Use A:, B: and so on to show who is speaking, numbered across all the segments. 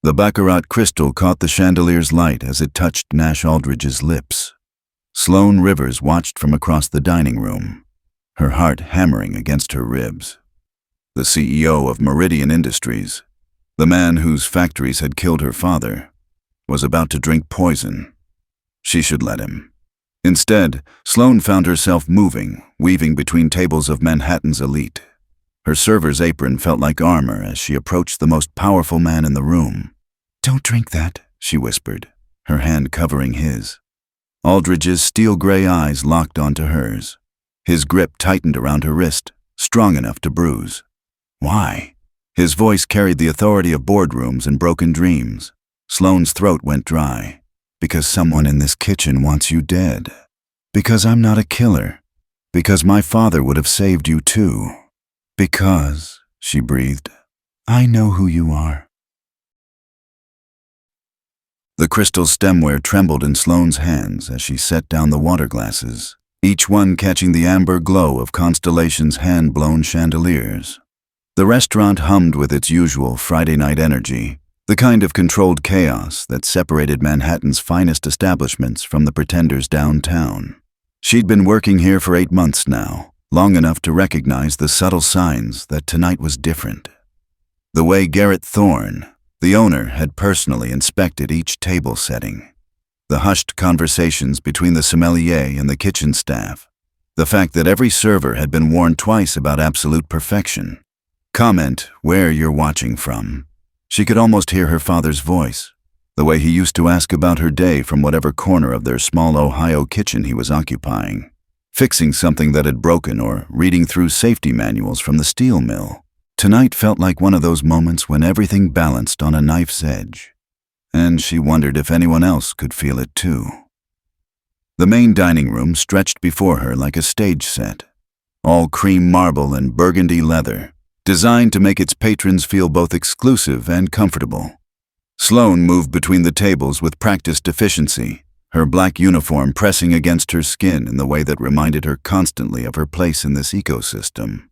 A: The baccarat crystal caught the chandelier's light as it touched Nash Aldridge's lips. Sloane Rivers watched from across the dining room, her heart hammering against her ribs. The CEO of Meridian Industries, the man whose factories had killed her father, was about to drink poison. She should let him. Instead, Sloane found herself moving, weaving between tables of Manhattan's elite. Her server's apron felt like armor as she approached the most powerful man in the room. "Don't drink that," she whispered, her hand covering his. Aldridge's steel-gray eyes locked onto hers. His grip tightened around her wrist, strong enough to bruise. "Why?" His voice carried the authority of boardrooms and broken dreams. Sloane's throat went dry. "Because someone in this kitchen wants you dead. Because I'm not a killer. Because my father would have saved you too. Because," she breathed, "I know who you are." The crystal stemware trembled in Sloane's hands as she set down the water glasses, each one catching the amber glow of Constellation's hand-blown chandeliers. The restaurant hummed with its usual Friday night energy, the kind of controlled chaos that separated Manhattan's finest establishments from the pretenders downtown. She'd been working here for 8 months now, long enough to recognize the subtle signs that tonight was different. The way Garrett Thorne, the owner, had personally inspected each table setting. The hushed conversations between the sommelier and the kitchen staff. The fact that every server had been warned twice about absolute perfection. Comment where you're watching from. She could almost hear her father's voice, the way he used to ask about her day from whatever corner of their small Ohio kitchen he was occupying, fixing something that had broken or reading through safety manuals from the steel mill. Tonight felt like one of those moments when everything balanced on a knife's edge, and she wondered if anyone else could feel it too. The main dining room stretched before her like a stage set, all cream marble and burgundy leather, designed to make its patrons feel both exclusive and comfortable. Sloane moved between the tables with practiced efficiency, her black uniform pressing against her skin in the way that reminded her constantly of her place in this ecosystem.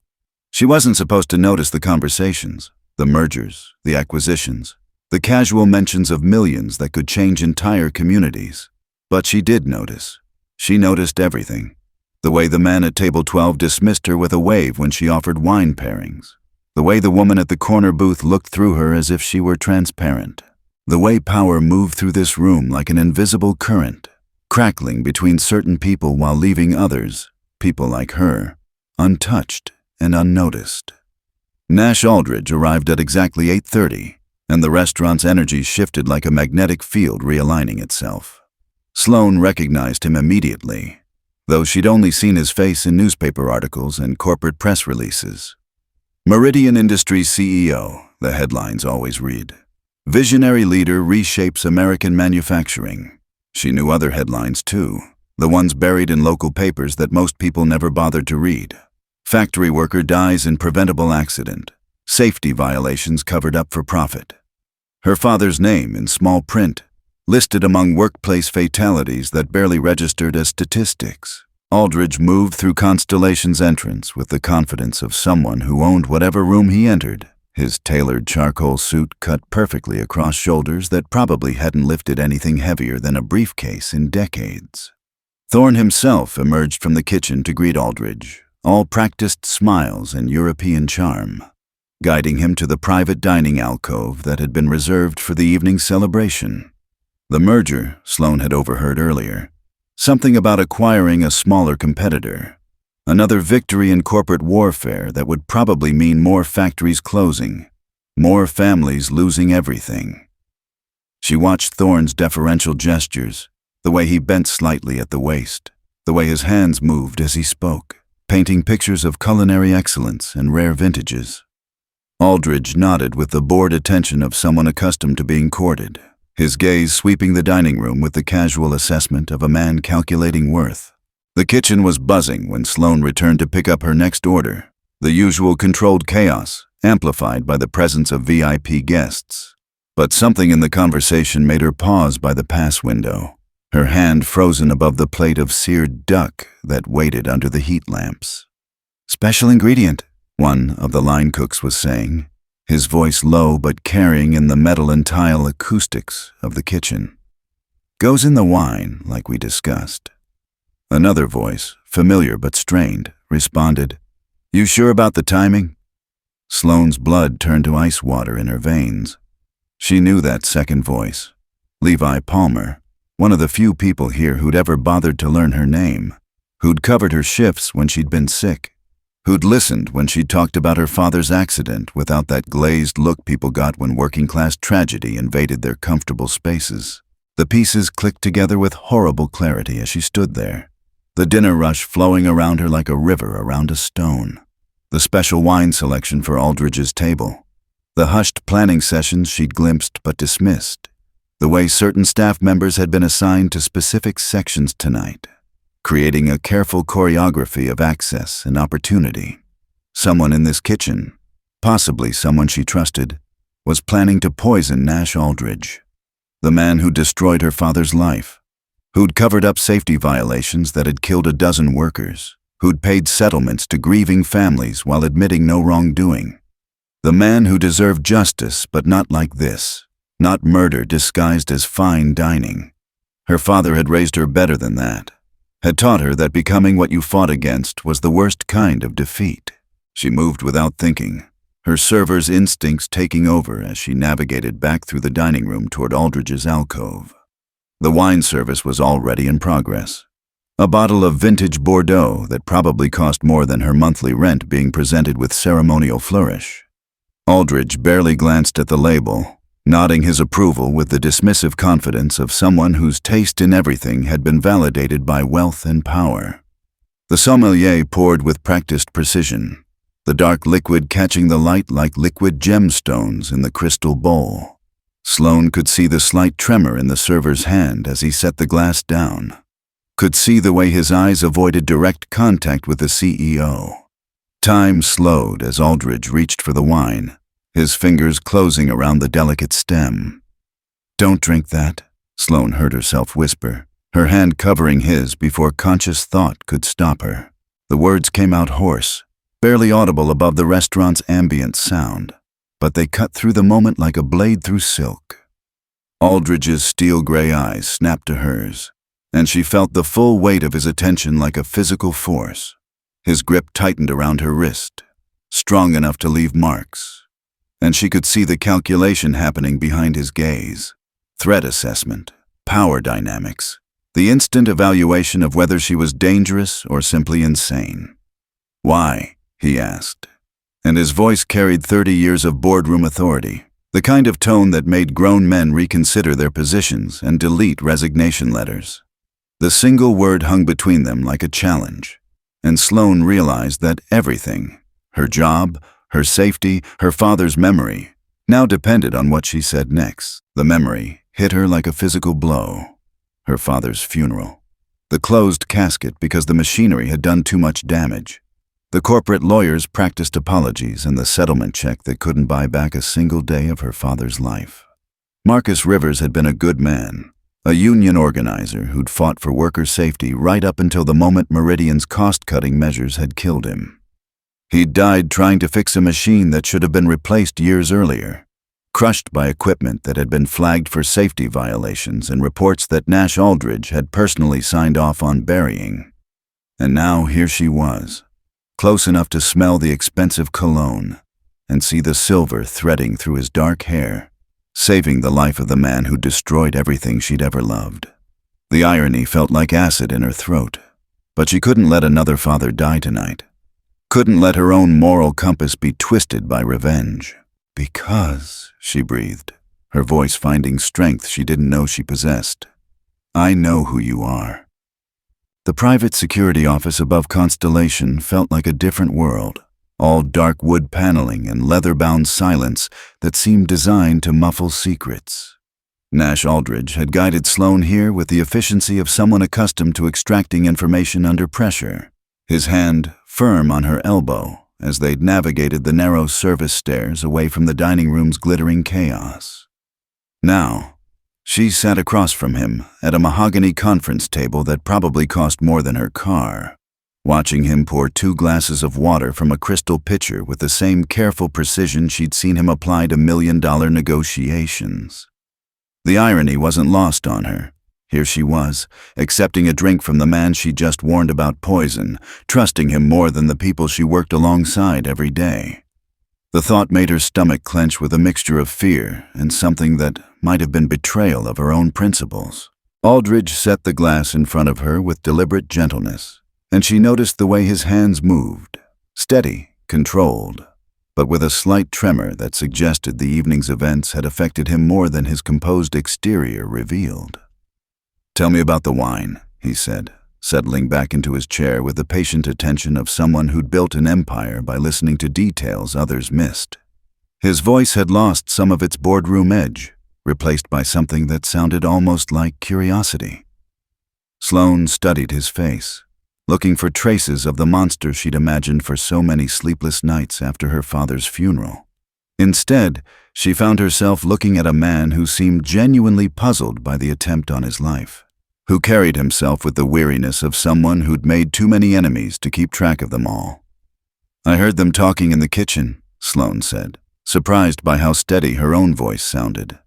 A: She wasn't supposed to notice the conversations, the mergers, the acquisitions, the casual mentions of millions that could change entire communities. But she did notice. She noticed everything. The way the man at table 12 dismissed her with a wave when she offered wine pairings. The way the woman at the corner booth looked through her as if she were transparent. The way power moved through this room like an invisible current, crackling between certain people while leaving others, people like her, untouched and unnoticed. Nash Aldridge arrived at exactly 8:30, and the restaurant's energy shifted like a magnetic field realigning itself. Sloane recognized him immediately, though she'd only seen his face in newspaper articles and corporate press releases. Meridian Industries CEO, the headlines always read. Visionary leader reshapes American manufacturing. She knew other headlines too, the ones buried in local papers that most people never bothered to read. Factory worker dies in preventable accident. Safety violations covered up for profit. Her father's name in small print, listed among workplace fatalities that barely registered as statistics. Aldridge moved through Constellation's entrance with the confidence of someone who owned whatever room he entered, his tailored charcoal suit cut perfectly across shoulders that probably hadn't lifted anything heavier than a briefcase in decades. Thorne himself emerged from the kitchen to greet Aldridge, all practiced smiles and European charm, guiding him to the private dining alcove that had been reserved for the evening's celebration. The merger, Sloane had overheard earlier. Something about acquiring a smaller competitor. Another victory in corporate warfare that would probably mean more factories closing, more families losing everything. She watched Thorne's deferential gestures, the way he bent slightly at the waist, the way his hands moved as he spoke, painting pictures of culinary excellence and rare vintages. Aldridge nodded with the bored attention of someone accustomed to being courted, his gaze sweeping the dining room with the casual assessment of a man calculating worth. The kitchen was buzzing when Sloane returned to pick up her next order, the usual controlled chaos, amplified by the presence of VIP guests. But something in the conversation made her pause by the pass window, her hand frozen above the plate of seared duck that waited under the heat lamps. "Special ingredient," one of the line cooks was saying, his voice low but carrying in the metal and tile acoustics of the kitchen. "Goes in the wine, like we discussed." Another voice, familiar but strained, responded, "You sure about the timing?" Sloane's blood turned to ice water in her veins. She knew that second voice. Levi Palmer, one of the few people here who'd ever bothered to learn her name, who'd covered her shifts when she'd been sick, who'd listened when she talked about her father's accident without that glazed look people got when working-class tragedy invaded their comfortable spaces. The pieces clicked together with horrible clarity as she stood there, the dinner rush flowing around her like a river around a stone. The special wine selection for Aldridge's table. The hushed planning sessions she'd glimpsed but dismissed. The way certain staff members had been assigned to specific sections tonight, creating a careful choreography of access and opportunity. Someone in this kitchen, possibly someone she trusted, was planning to poison Nash Aldridge, the man who destroyed her father's life, who'd covered up safety violations that had killed a dozen workers, who'd paid settlements to grieving families while admitting no wrongdoing. The man who deserved justice, but not like this, not murder disguised as fine dining. Her father had raised her better than that, had taught her that becoming what you fought against was the worst kind of defeat. She moved without thinking, her server's instincts taking over as she navigated back through the dining room toward Aldridge's alcove. The wine service was already in progress. A bottle of vintage Bordeaux that probably cost more than her monthly rent being presented with ceremonial flourish. Aldridge barely glanced at the label, nodding his approval with the dismissive confidence of someone whose taste in everything had been validated by wealth and power. The sommelier poured with practiced precision, the dark liquid catching the light like liquid gemstones in the crystal bowl. Sloane could see the slight tremor in the server's hand as he set the glass down, could see the way his eyes avoided direct contact with the CEO. Time slowed as Aldridge reached for the wine, his fingers closing around the delicate stem. "Don't drink that," Sloane heard herself whisper, her hand covering his before conscious thought could stop her. The words came out hoarse, barely audible above the restaurant's ambient sound, but they cut through the moment like a blade through silk. Aldridge's steel-gray eyes snapped to hers, and she felt the full weight of his attention like a physical force. His grip tightened around her wrist, strong enough to leave marks, and she could see the calculation happening behind his gaze. Threat assessment, power dynamics, the instant evaluation of whether she was dangerous or simply insane. "Why?" he asked, and his voice carried 30 years of boardroom authority, the kind of tone that made grown men reconsider their positions and delete resignation letters. The single word hung between them like a challenge, and Sloane realized that everything, her job, her safety, her father's memory, now depended on what she said next. The memory hit her like a physical blow. Her father's funeral. The closed casket because the machinery had done too much damage. The corporate lawyers practiced apologies and the settlement check that couldn't buy back a single day of her father's life. Marcus Rivers had been a good man, a union organizer who'd fought for worker safety right up until the moment Meridian's cost-cutting measures had killed him. He'd died trying to fix a machine that should have been replaced years earlier, crushed by equipment that had been flagged for safety violations and reports that Nash Aldridge had personally signed off on burying. And now here she was, close enough to smell the expensive cologne and see the silver threading through his dark hair, saving the life of the man who destroyed everything she'd ever loved. The irony felt like acid in her throat, but she couldn't let another father die tonight. Couldn't let her own moral compass be twisted by revenge. "Because," she breathed, her voice finding strength she didn't know she possessed, "I know who you are." The private security office above Constellation felt like a different world, all dark wood paneling and leather-bound silence that seemed designed to muffle secrets. Nash Aldridge had guided Sloane here with the efficiency of someone accustomed to extracting information under pressure, his hand firm on her elbow as they'd navigated the narrow service stairs away from the dining room's glittering chaos. Now, she sat across from him at a mahogany conference table that probably cost more than her car. watching him pour 2 glasses of water from a crystal pitcher with the same careful precision she'd seen him apply to million-dollar negotiations. The irony wasn't lost on her. Here she was, accepting a drink from the man she just warned about poison, trusting him more than the people she worked alongside every day. The thought made her stomach clench with a mixture of fear and something that might have been betrayal of her own principles. Aldridge set the glass in front of her with deliberate gentleness, and she noticed the way his hands moved, steady, controlled, but with a slight tremor that suggested the evening's events had affected him more than his composed exterior revealed. "Tell me about the wine," he said, settling back into his chair with the patient attention of someone who'd built an empire by listening to details others missed. His voice had lost some of its boardroom edge, replaced by something that sounded almost like curiosity. Sloane studied his face, looking for traces of the monster she'd imagined for so many sleepless nights after her father's funeral. Instead, she found herself looking at a man who seemed genuinely puzzled by the attempt on his life, who carried himself with the weariness of someone who'd made too many enemies to keep track of them all. "I heard them talking in the kitchen," Sloane said, surprised by how steady her own voice sounded.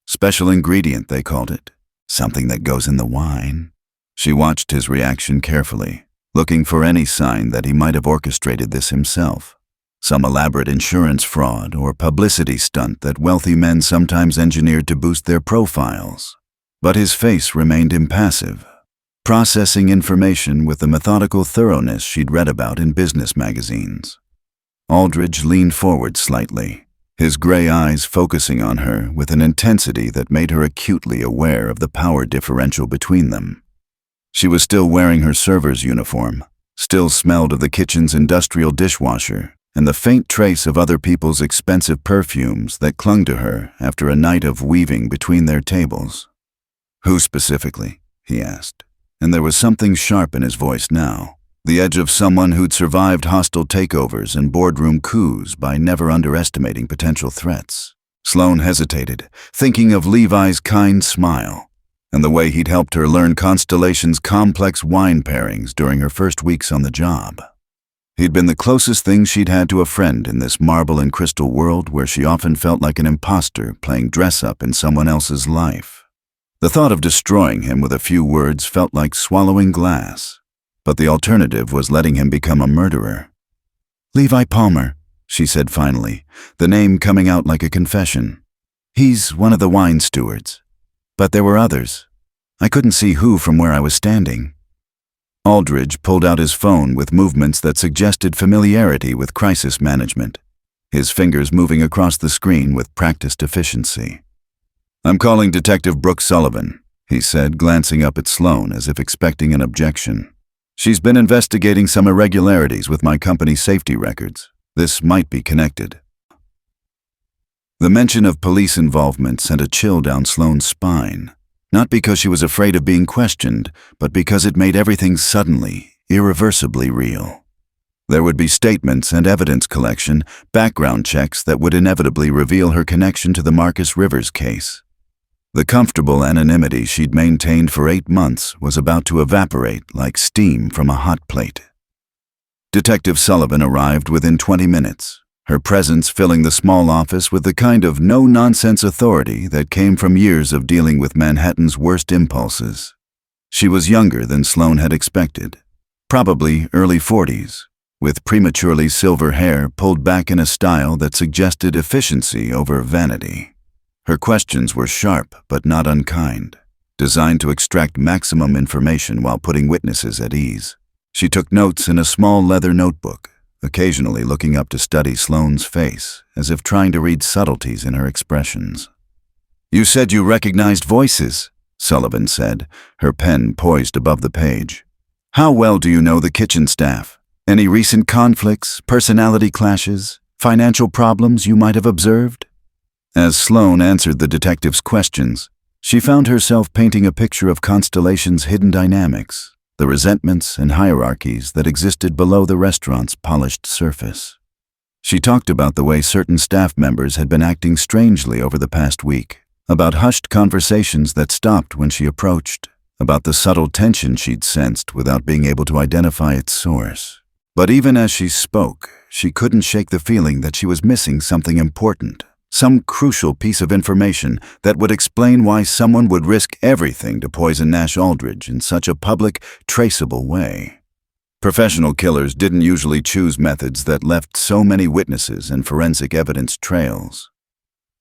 A: "Special ingredient, they called it. Something that goes in the wine." She watched his reaction carefully, looking for any sign that he might have orchestrated this himself. Some elaborate insurance fraud or publicity stunt that wealthy men sometimes engineered to boost their profiles. But his face remained impassive, processing information with the methodical thoroughness she'd read about in business magazines. Aldridge leaned forward slightly, his gray eyes focusing on her with an intensity that made her acutely aware of the power differential between them. She was still wearing her server's uniform, still smelled of the kitchen's industrial dishwasher, and the faint trace of other people's expensive perfumes that clung to her after a night of weaving between their tables. "Who specifically?" he asked, and there was something sharp in his voice now, the edge of someone who'd survived hostile takeovers and boardroom coups by never underestimating potential threats. Sloane hesitated, thinking of Levi's kind smile, and the way he'd helped her learn Constellation's complex wine pairings during her first weeks on the job. He'd been the closest thing she'd had to a friend in this marble and crystal world where she often felt like an imposter playing dress-up in someone else's life. The thought of destroying him with a few words felt like swallowing glass, but the alternative was letting him become a murderer. "Levi Palmer," she said finally, the name coming out like a confession. "He's one of the wine stewards. But there were others. I couldn't see who from where I was standing." Aldridge pulled out his phone with movements that suggested familiarity with crisis management, his fingers moving across the screen with practiced efficiency. "I'm calling Detective Brooke Sullivan," he said, glancing up at Sloane as if expecting an objection. "She's been investigating some irregularities with my company's safety records. This might be connected." The mention of police involvement sent a chill down Sloane's spine, not because she was afraid of being questioned, but because it made everything suddenly, irreversibly real. There would be statements and evidence collection, background checks that would inevitably reveal her connection to the Marcus Rivers case. The comfortable anonymity she'd maintained for 8 months was about to evaporate like steam from a hot plate. Detective Sullivan arrived within 20 minutes, her presence filling the small office with the kind of no-nonsense authority that came from years of dealing with Manhattan's worst impulses. She was younger than Sloane had expected, probably early 40s, with prematurely silver hair pulled back in a style that suggested efficiency over vanity. Her questions were sharp but not unkind, designed to extract maximum information while putting witnesses at ease. She took notes in a small leather notebook, occasionally looking up to study Sloane's face, as if trying to read subtleties in her expressions. "You said you recognized voices," Sullivan said, her pen poised above the page. "How well do you know the kitchen staff? Any recent conflicts, personality clashes, financial problems you might have observed?" As Sloane answered the detective's questions, she found herself painting a picture of Constellation's hidden dynamics, the resentments and hierarchies that existed below the restaurant's polished surface. She talked about the way certain staff members had been acting strangely over the past week, about hushed conversations that stopped when she approached, about the subtle tension she'd sensed without being able to identify its source. But even as she spoke, she couldn't shake the feeling that she was missing something important, some crucial piece of information that would explain why someone would risk everything to poison Nash Aldridge in such a public, traceable way. Professional killers didn't usually choose methods that left so many witnesses and forensic evidence trails.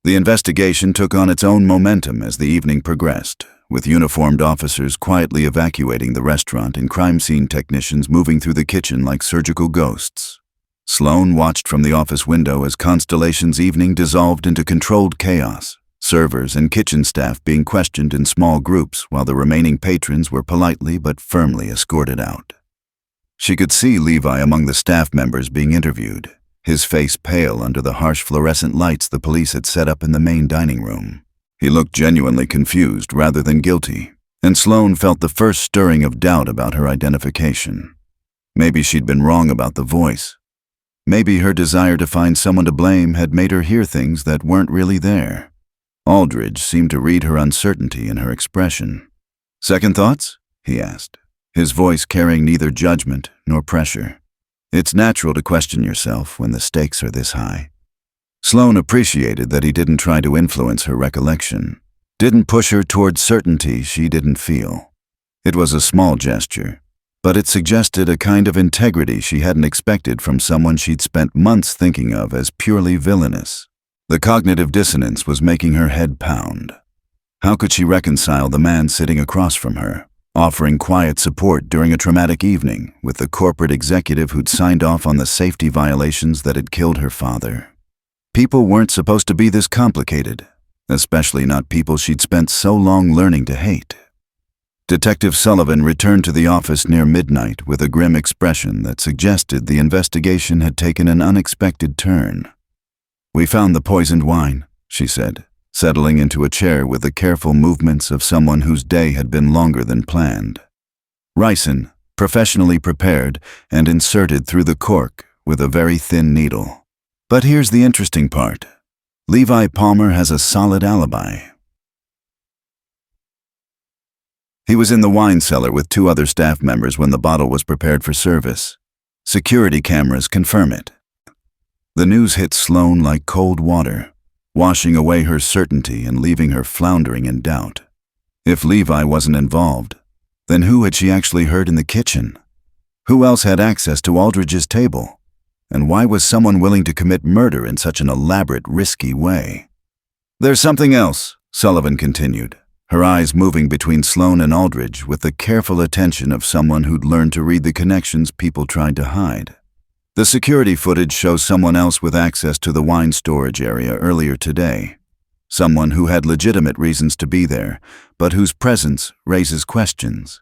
A: The investigation took on its own momentum as the evening progressed, with uniformed officers quietly evacuating the restaurant and crime scene technicians moving through the kitchen like surgical ghosts. Sloane watched from the office window as Constellation's evening dissolved into controlled chaos, servers and kitchen staff being questioned in small groups while the remaining patrons were politely but firmly escorted out. She could see Levi among the staff members being interviewed, his face pale under the harsh fluorescent lights the police had set up in the main dining room. He looked genuinely confused rather than guilty, and Sloane felt the first stirring of doubt about her identification. Maybe she'd been wrong about the voice. Maybe her desire to find someone to blame had made her hear things that weren't really there. Aldridge seemed to read her uncertainty in her expression. "Second thoughts?" he asked, his voice carrying neither judgment nor pressure. It's natural to question yourself when the stakes are this high. Sloane appreciated that he didn't try to influence her recollection, didn't push her toward certainty she didn't feel. It was a small gesture, but it suggested a kind of integrity she hadn't expected from someone she'd spent months thinking of as purely villainous. The cognitive dissonance was making her head pound. How could she reconcile the man sitting across from her, offering quiet support during a traumatic evening, with the corporate executive who'd signed off on the safety violations that had killed her father? People weren't supposed to be this complicated, especially not people she'd spent so long learning to hate. Detective Sullivan returned to the office near midnight with a grim expression that suggested the investigation had taken an unexpected turn. "We found the poisoned wine," she said, settling into a chair with the careful movements of someone whose day had been longer than planned. Ricin, professionally prepared and inserted through the cork with a very thin needle. But here's the interesting part. Levi Palmer has a solid alibi. He was in the wine cellar with 2 other staff members when the bottle was prepared for service. Security cameras confirm it. The news hit Sloane like cold water, washing away her certainty and leaving her floundering in doubt. If Levi wasn't involved, then who had she actually heard in the kitchen? Who else had access to Aldridge's table? And why was someone willing to commit murder in such an elaborate, risky way? "There's something else," Sullivan continued, her eyes moving between Sloane and Aldridge with the careful attention of someone who'd learned to read the connections people tried to hide. The security footage shows someone else with access to the wine storage area earlier today. Someone who had legitimate reasons to be there, but whose presence raises questions.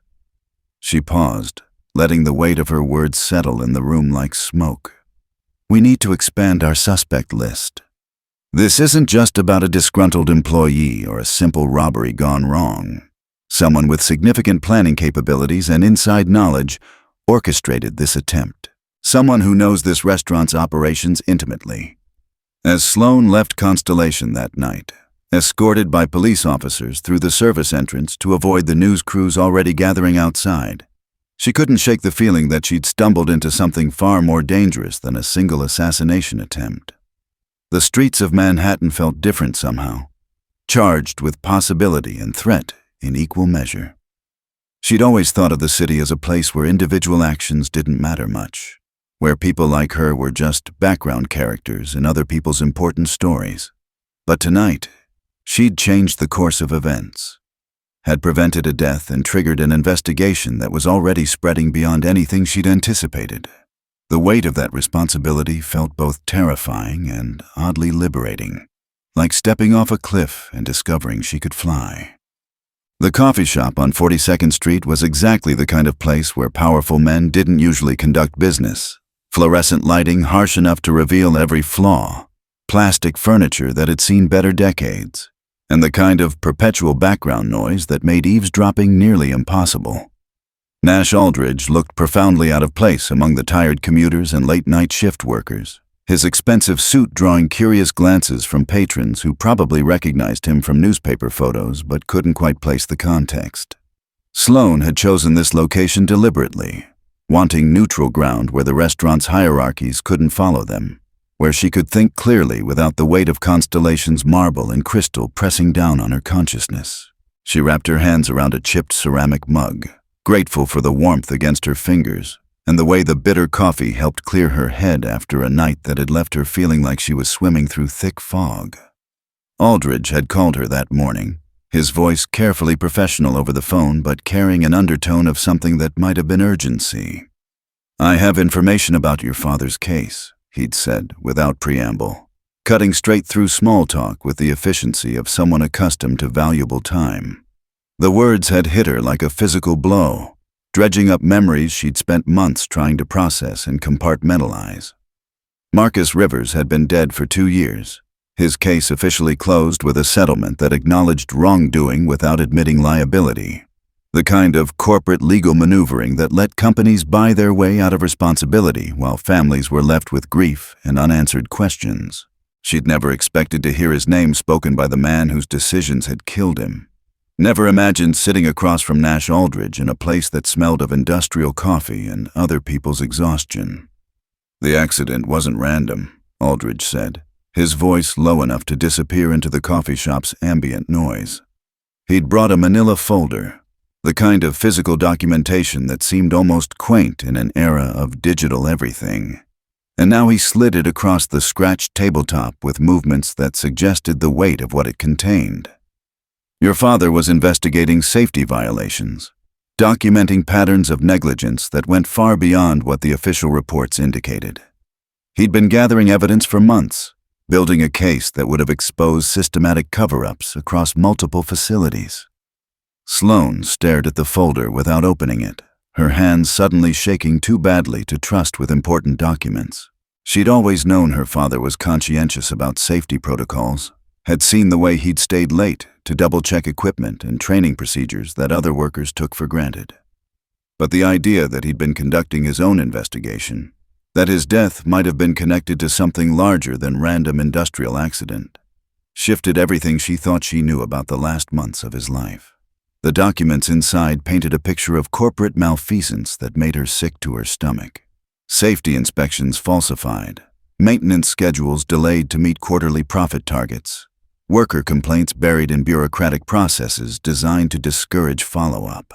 A: She paused, letting the weight of her words settle in the room like smoke. "We need to expand our suspect list. This isn't just about a disgruntled employee or a simple robbery gone wrong. Someone with significant planning capabilities and inside knowledge orchestrated this attempt. Someone who knows this restaurant's operations intimately." As Sloane left Constellation that night, escorted by police officers through the service entrance to avoid the news crews already gathering outside, she couldn't shake the feeling that she'd stumbled into something far more dangerous than a single assassination attempt. The streets of Manhattan felt different somehow, charged with possibility and threat in equal measure. She'd always thought of the city as a place where individual actions didn't matter much, where people like her were just background characters in other people's important stories. But tonight, she'd changed the course of events, had prevented a death and triggered an investigation that was already spreading beyond anything she'd anticipated. The weight of that responsibility felt both terrifying and oddly liberating, like stepping off a cliff and discovering she could fly. The coffee shop on 42nd Street was exactly the kind of place where powerful men didn't usually conduct business. Fluorescent lighting harsh enough to reveal every flaw, plastic furniture that had seen better decades, and the kind of perpetual background noise that made eavesdropping nearly impossible. Nash Aldridge looked profoundly out of place among the tired commuters and late-night shift workers, his expensive suit drawing curious glances from patrons who probably recognized him from newspaper photos but couldn't quite place the context. Sloane had chosen this location deliberately, wanting neutral ground where the restaurant's hierarchies couldn't follow them, where she could think clearly without the weight of Constellation's marble and crystal pressing down on her consciousness. She wrapped her hands around a chipped ceramic mug, grateful for the warmth against her fingers and the way the bitter coffee helped clear her head after a night that had left her feeling like she was swimming through thick fog. Aldridge had called her that morning, his voice carefully professional over the phone but carrying an undertone of something that might have been urgency. "I have information about your father's case," he'd said without preamble, cutting straight through small talk with the efficiency of someone accustomed to valuable time. The words had hit her like a physical blow, dredging up memories she'd spent months trying to process and compartmentalize. Marcus Rivers had been dead for 2 years, his case officially closed with a settlement that acknowledged wrongdoing without admitting liability, the kind of corporate legal maneuvering that let companies buy their way out of responsibility while families were left with grief and unanswered questions. She'd never expected to hear his name spoken by the man whose decisions had killed him. Never imagined sitting across from Nash Aldridge in a place that smelled of industrial coffee and other people's exhaustion. "The accident wasn't random," Aldridge said, his voice low enough to disappear into the coffee shop's ambient noise. He'd brought a manila folder, the kind of physical documentation that seemed almost quaint in an era of digital everything. And now he slid it across the scratched tabletop with movements that suggested the weight of what it contained. "Your father was investigating safety violations, documenting patterns of negligence that went far beyond what the official reports indicated. He'd been gathering evidence for months, building a case that would have exposed systematic cover-ups across multiple facilities." Sloane stared at the folder without opening it, her hands suddenly shaking too badly to trust with important documents. She'd always known her father was conscientious about safety protocols, had seen the way he'd stayed late to double-check equipment and training procedures that other workers took for granted. But the idea that he'd been conducting his own investigation, that his death might have been connected to something larger than random industrial accident, shifted everything she thought she knew about the last months of his life. The documents inside painted a picture of corporate malfeasance that made her sick to her stomach. Safety inspections falsified, maintenance schedules delayed to meet quarterly profit targets, worker complaints buried in bureaucratic processes designed to discourage follow-up.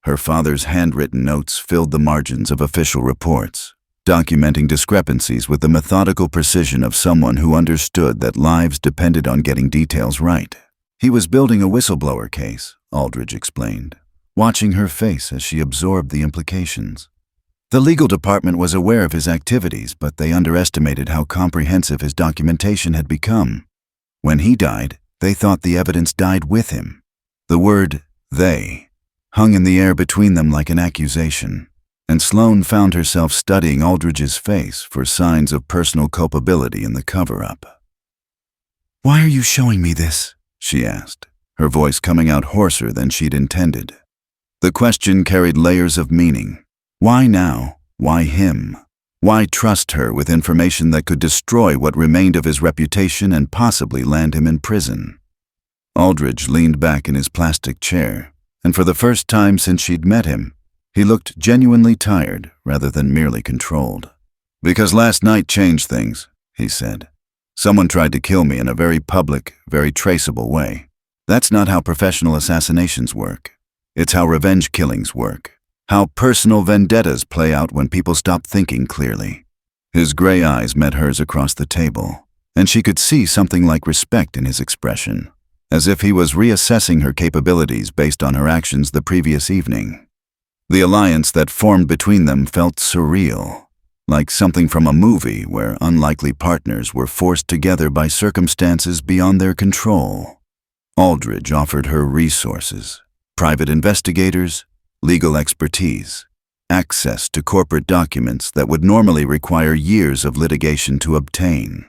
A: Her father's handwritten notes filled the margins of official reports, documenting discrepancies with the methodical precision of someone who understood that lives depended on getting details right. "He was building a whistleblower case," Aldridge explained, watching her face as she absorbed the implications. "The legal department was aware of his activities, but they underestimated how comprehensive his documentation had become. When he died, they thought the evidence died with him." The word "they" hung in the air between them like an accusation, and Sloane found herself studying Aldridge's face for signs of personal culpability in the cover-up. "Why are you showing me this?" she asked, her voice coming out hoarser than she'd intended. The question carried layers of meaning. Why now? Why him? Why trust her with information that could destroy what remained of his reputation and possibly land him in prison? Aldridge leaned back in his plastic chair, and for the first time since she'd met him, he looked genuinely tired rather than merely controlled. "Because last night changed things," he said. "Someone tried to kill me in a very public, very traceable way. That's not how professional assassinations work. It's how revenge killings work. How personal vendettas play out when people stop thinking clearly." His gray eyes met hers across the table, and she could see something like respect in his expression, as if he was reassessing her capabilities based on her actions the previous evening. The alliance that formed between them felt surreal, like something from a movie where unlikely partners were forced together by circumstances beyond their control. Aldridge offered her resources, private investigators, legal expertise, access to corporate documents that would normally require years of litigation to obtain.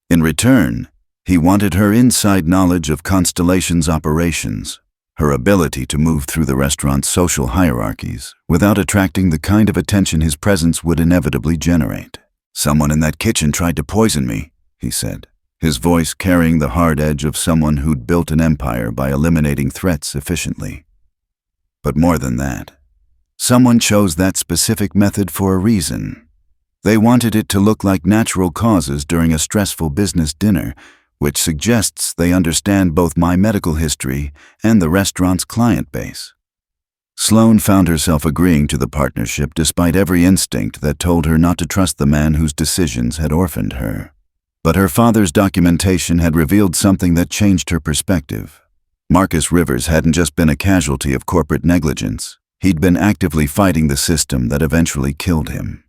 A: In return, he wanted her inside knowledge of Constellation's operations, her ability to move through the restaurant's social hierarchies without attracting the kind of attention his presence would inevitably generate. "Someone in that kitchen tried to poison me," he said, his voice carrying the hard edge of someone who'd built an empire by eliminating threats efficiently. But more than that, someone chose that specific method for a reason. They wanted it to look like natural causes during a stressful business dinner, which suggests they understand both my medical history and the restaurant's client base. Sloane found herself agreeing to the partnership despite every instinct that told her not to trust the man whose decisions had orphaned her. But her father's documentation had revealed something that changed her perspective. Marcus Rivers hadn't just been a casualty of corporate negligence. He'd been actively fighting the system that eventually killed him.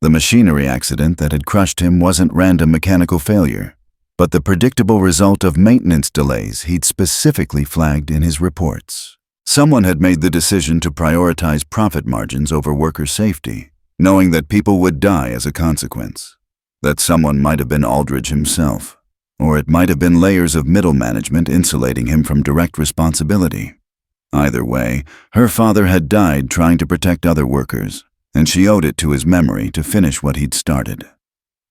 A: The machinery accident that had crushed him wasn't random mechanical failure, but the predictable result of maintenance delays he'd specifically flagged in his reports. Someone had made the decision to prioritize profit margins over worker safety, knowing that people would die as a consequence. That someone might have been Aldridge himself, or it might have been layers of middle management insulating him from direct responsibility. Either way, her father had died trying to protect other workers, and she owed it to his memory to finish what he'd started.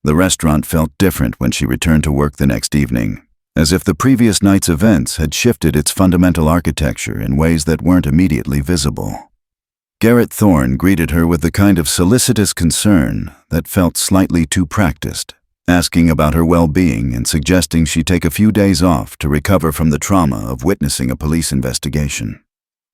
A: The restaurant felt different when she returned to work the next evening, as if the previous night's events had shifted its fundamental architecture in ways that weren't immediately visible. Garrett Thorne greeted her with the kind of solicitous concern that felt slightly too practiced, asking about her well-being and suggesting she take a few days off to recover from the trauma of witnessing a police investigation.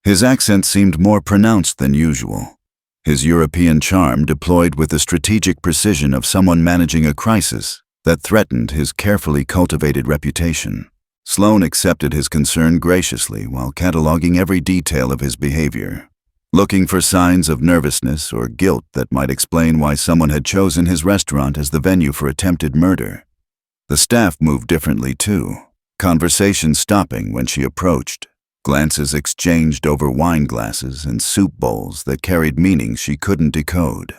A: His accent seemed more pronounced than usual, his European charm deployed with the strategic precision of someone managing a crisis that threatened his carefully cultivated reputation. Sloane accepted his concern graciously while cataloging every detail of his behavior, looking for signs of nervousness or guilt that might explain why someone had chosen his restaurant as the venue for attempted murder. The staff moved differently too, conversations stopping when she approached, glances exchanged over wine glasses and soup bowls that carried meanings she couldn't decode.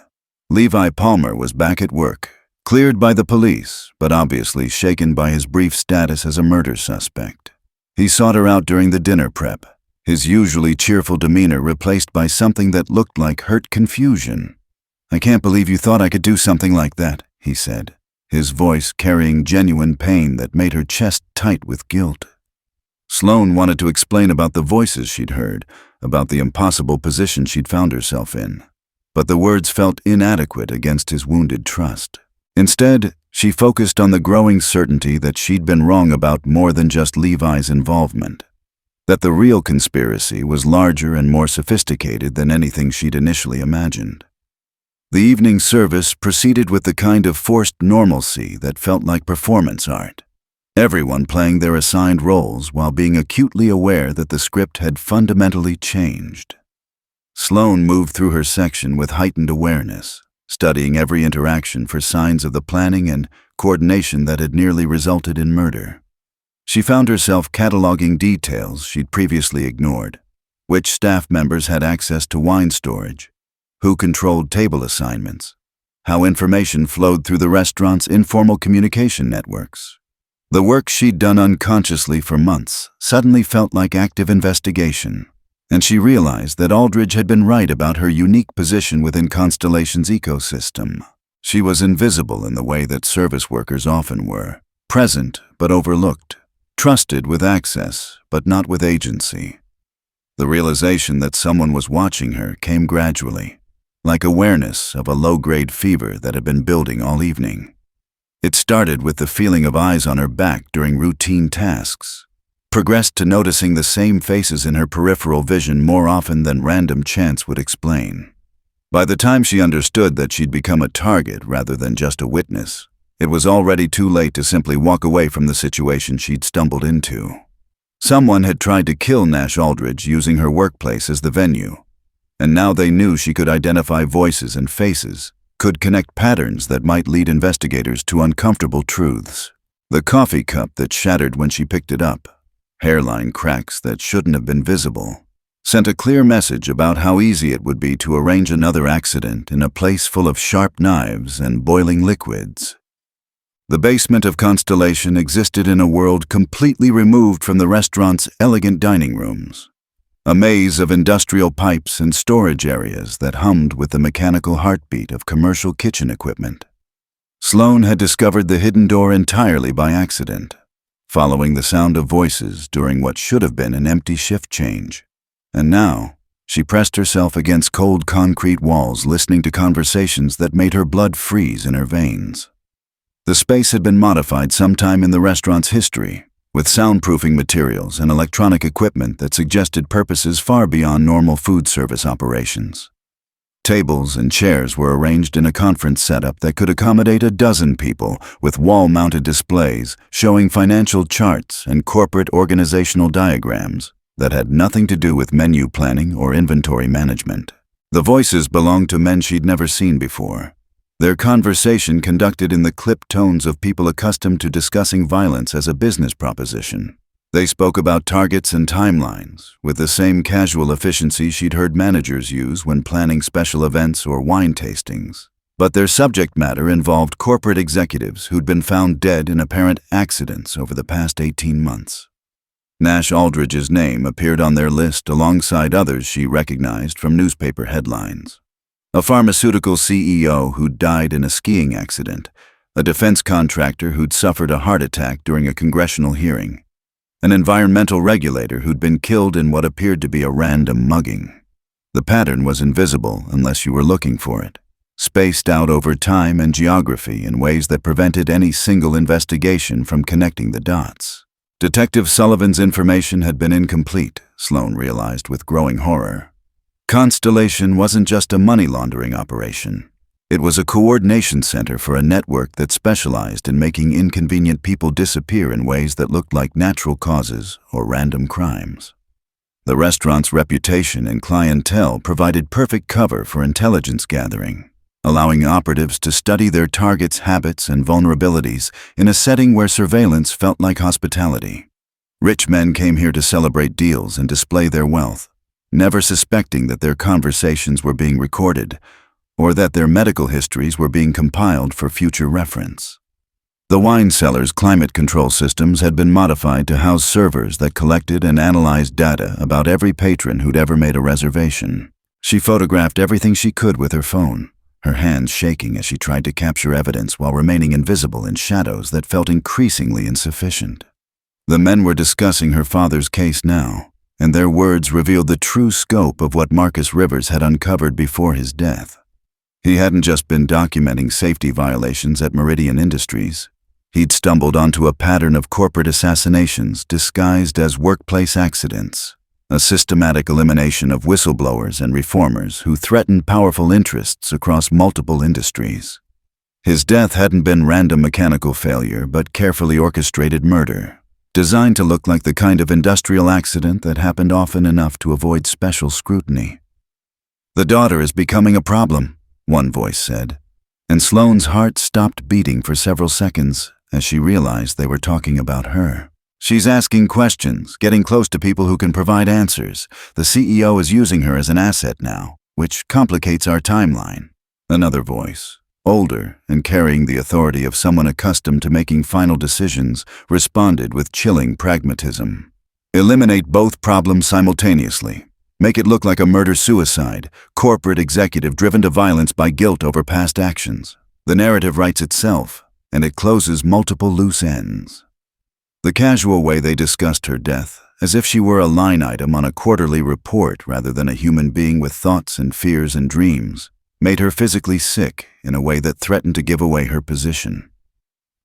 A: Levi Palmer was back at work, cleared by the police, but obviously shaken by his brief status as a murder suspect. He sought her out during the dinner prep, his usually cheerful demeanor replaced by something that looked like hurt confusion. "I can't believe you thought I could do something like that," he said, his voice carrying genuine pain that made her chest tight with guilt. Sloane wanted to explain about the voices she'd heard, about the impossible position she'd found herself in, but the words felt inadequate against his wounded trust. Instead, she focused on the growing certainty that she'd been wrong about more than just Levi's involvement, that the real conspiracy was larger and more sophisticated than anything she'd initially imagined. The evening service proceeded with the kind of forced normalcy that felt like performance art, everyone playing their assigned roles while being acutely aware that the script had fundamentally changed. Sloane moved through her section with heightened awareness, studying every interaction for signs of the planning and coordination that had nearly resulted in murder. She found herself cataloging details she'd previously ignored: which staff members had access to wine storage, who controlled table assignments, how information flowed through the restaurant's informal communication networks. The work she'd done unconsciously for months suddenly felt like active investigation, and she realized that Aldridge had been right about her unique position within Constellation's ecosystem. She was invisible in the way that service workers often were, present but overlooked, trusted with access but not with agency. The realization that someone was watching her came gradually, like awareness of a low-grade fever that had been building all evening. It started with the feeling of eyes on her back during routine tasks, progressed to noticing the same faces in her peripheral vision more often than random chance would explain. By the time she understood that she'd become a target rather than just a witness, it was already too late to simply walk away from the situation she'd stumbled into. Someone had tried to kill Nash Aldridge using her workplace as the venue, and now they knew she could identify voices and faces, could connect patterns that might lead investigators to uncomfortable truths. The coffee cup that shattered when she picked it up, hairline cracks that shouldn't have been visible, sent a clear message about how easy it would be to arrange another accident in a place full of sharp knives and boiling liquids. The basement of Constellation existed in a world completely removed from the restaurant's elegant dining rooms, a maze of industrial pipes and storage areas that hummed with the mechanical heartbeat of commercial kitchen equipment. Sloane had discovered the hidden door entirely by accident, following the sound of voices during what should have been an empty shift change. And now, She pressed herself against cold concrete walls, listening to conversations that made her blood freeze in her veins. The space had been modified sometime in the restaurant's history, with soundproofing materials and electronic equipment that suggested purposes far beyond normal food service operations. Tables and chairs were arranged in a conference setup that could accommodate a dozen people, with wall-mounted displays showing financial charts and corporate organizational diagrams that had nothing to do with menu planning or inventory management. The voices belonged to men she'd never seen before, their conversation conducted in the clipped tones of people accustomed to discussing violence as a business proposition. They spoke about targets and timelines, with the same casual efficiency she'd heard managers use when planning special events or wine tastings. But their subject matter involved corporate executives who'd been found dead in apparent accidents over the past 18 months. Nash Aldridge's name appeared on their list alongside others she recognized from newspaper headlines. A pharmaceutical CEO who'd died in a skiing accident, a defense contractor who'd suffered a heart attack during a congressional hearing, an environmental regulator who'd been killed in what appeared to be a random mugging. The pattern was invisible unless you were looking for it, spaced out over time and geography in ways that prevented any single investigation from connecting the dots. Detective Sullivan's information had been incomplete, Sloane realized with growing horror. Constellation wasn't just a money laundering operation. It was a coordination center for a network that specialized in making inconvenient people disappear in ways that looked like natural causes or random crimes. The restaurant's reputation and clientele provided perfect cover for intelligence gathering, allowing operatives to study their targets' habits and vulnerabilities in a setting where surveillance felt like hospitality. Rich men came here to celebrate deals and display their wealth, never suspecting that their conversations were being recorded or that their medical histories were being compiled for future reference. The wine cellar's climate control systems had been modified to house servers that collected and analyzed data about every patron who'd ever made a reservation. She photographed everything she could with her phone, her hands shaking as she tried to capture evidence while remaining invisible in shadows that felt increasingly insufficient. The men were discussing her father's case now, and their words revealed the true scope of what Marcus Rivers had uncovered before his death. He hadn't just been documenting safety violations at Meridian Industries. He'd stumbled onto a pattern of corporate assassinations disguised as workplace accidents, a systematic elimination of whistleblowers and reformers who threatened powerful interests across multiple industries. His death hadn't been random mechanical failure, but carefully orchestrated murder, designed to look like the kind of industrial accident that happened often enough to avoid special scrutiny. "The daughter is becoming a problem," one voice said, and Sloane's heart stopped beating for several seconds as she realized they were talking about her. "She's asking questions, getting close to people who can provide answers. The CEO is using her as an asset now, which complicates our timeline." Another voice, older and carrying the authority of someone accustomed to making final decisions, responded with chilling pragmatism. "Eliminate both problems simultaneously. Make it look like a murder-suicide, corporate executive driven to violence by guilt over past actions. The narrative writes itself, and it closes multiple loose ends." The casual way they discussed her death, as if she were a line item on a quarterly report rather than a human being with thoughts and fears and dreams, made her physically sick in a way that threatened to give away her position.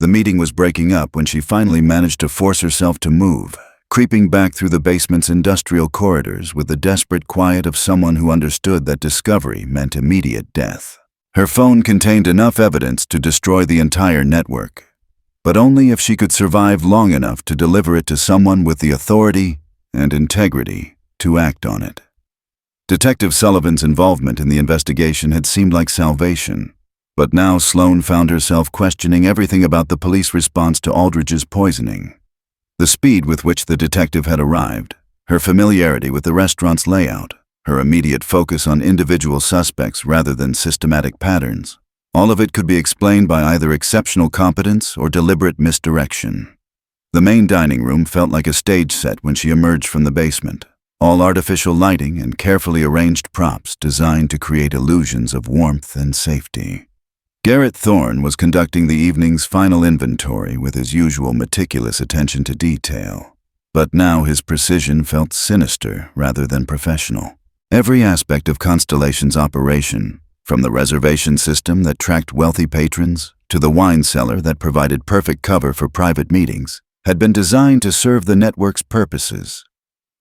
A: The meeting was breaking up when she finally managed to force herself to move, creeping back through the basement's industrial corridors with the desperate quiet of someone who understood that discovery meant immediate death. Her phone contained enough evidence to destroy the entire network, but only if she could survive long enough to deliver it to someone with the authority and integrity to act on it. Detective Sullivan's involvement in the investigation had seemed like salvation, but now Sloane found herself questioning everything about the police response to Aldridge's poisoning. The speed with which the detective had arrived, her familiarity with the restaurant's layout, her immediate focus on individual suspects rather than systematic patterns, all of it could be explained by either exceptional competence or deliberate misdirection. The main dining room felt like a stage set when she emerged from the basement, all artificial lighting and carefully arranged props designed to create illusions of warmth and safety. Garrett Thorne was conducting the evening's final inventory with his usual meticulous attention to detail, but now his precision felt sinister rather than professional. Every aspect of Constellation's operation, from the reservation system that tracked wealthy patrons to the wine cellar that provided perfect cover for private meetings, had been designed to serve the network's purposes.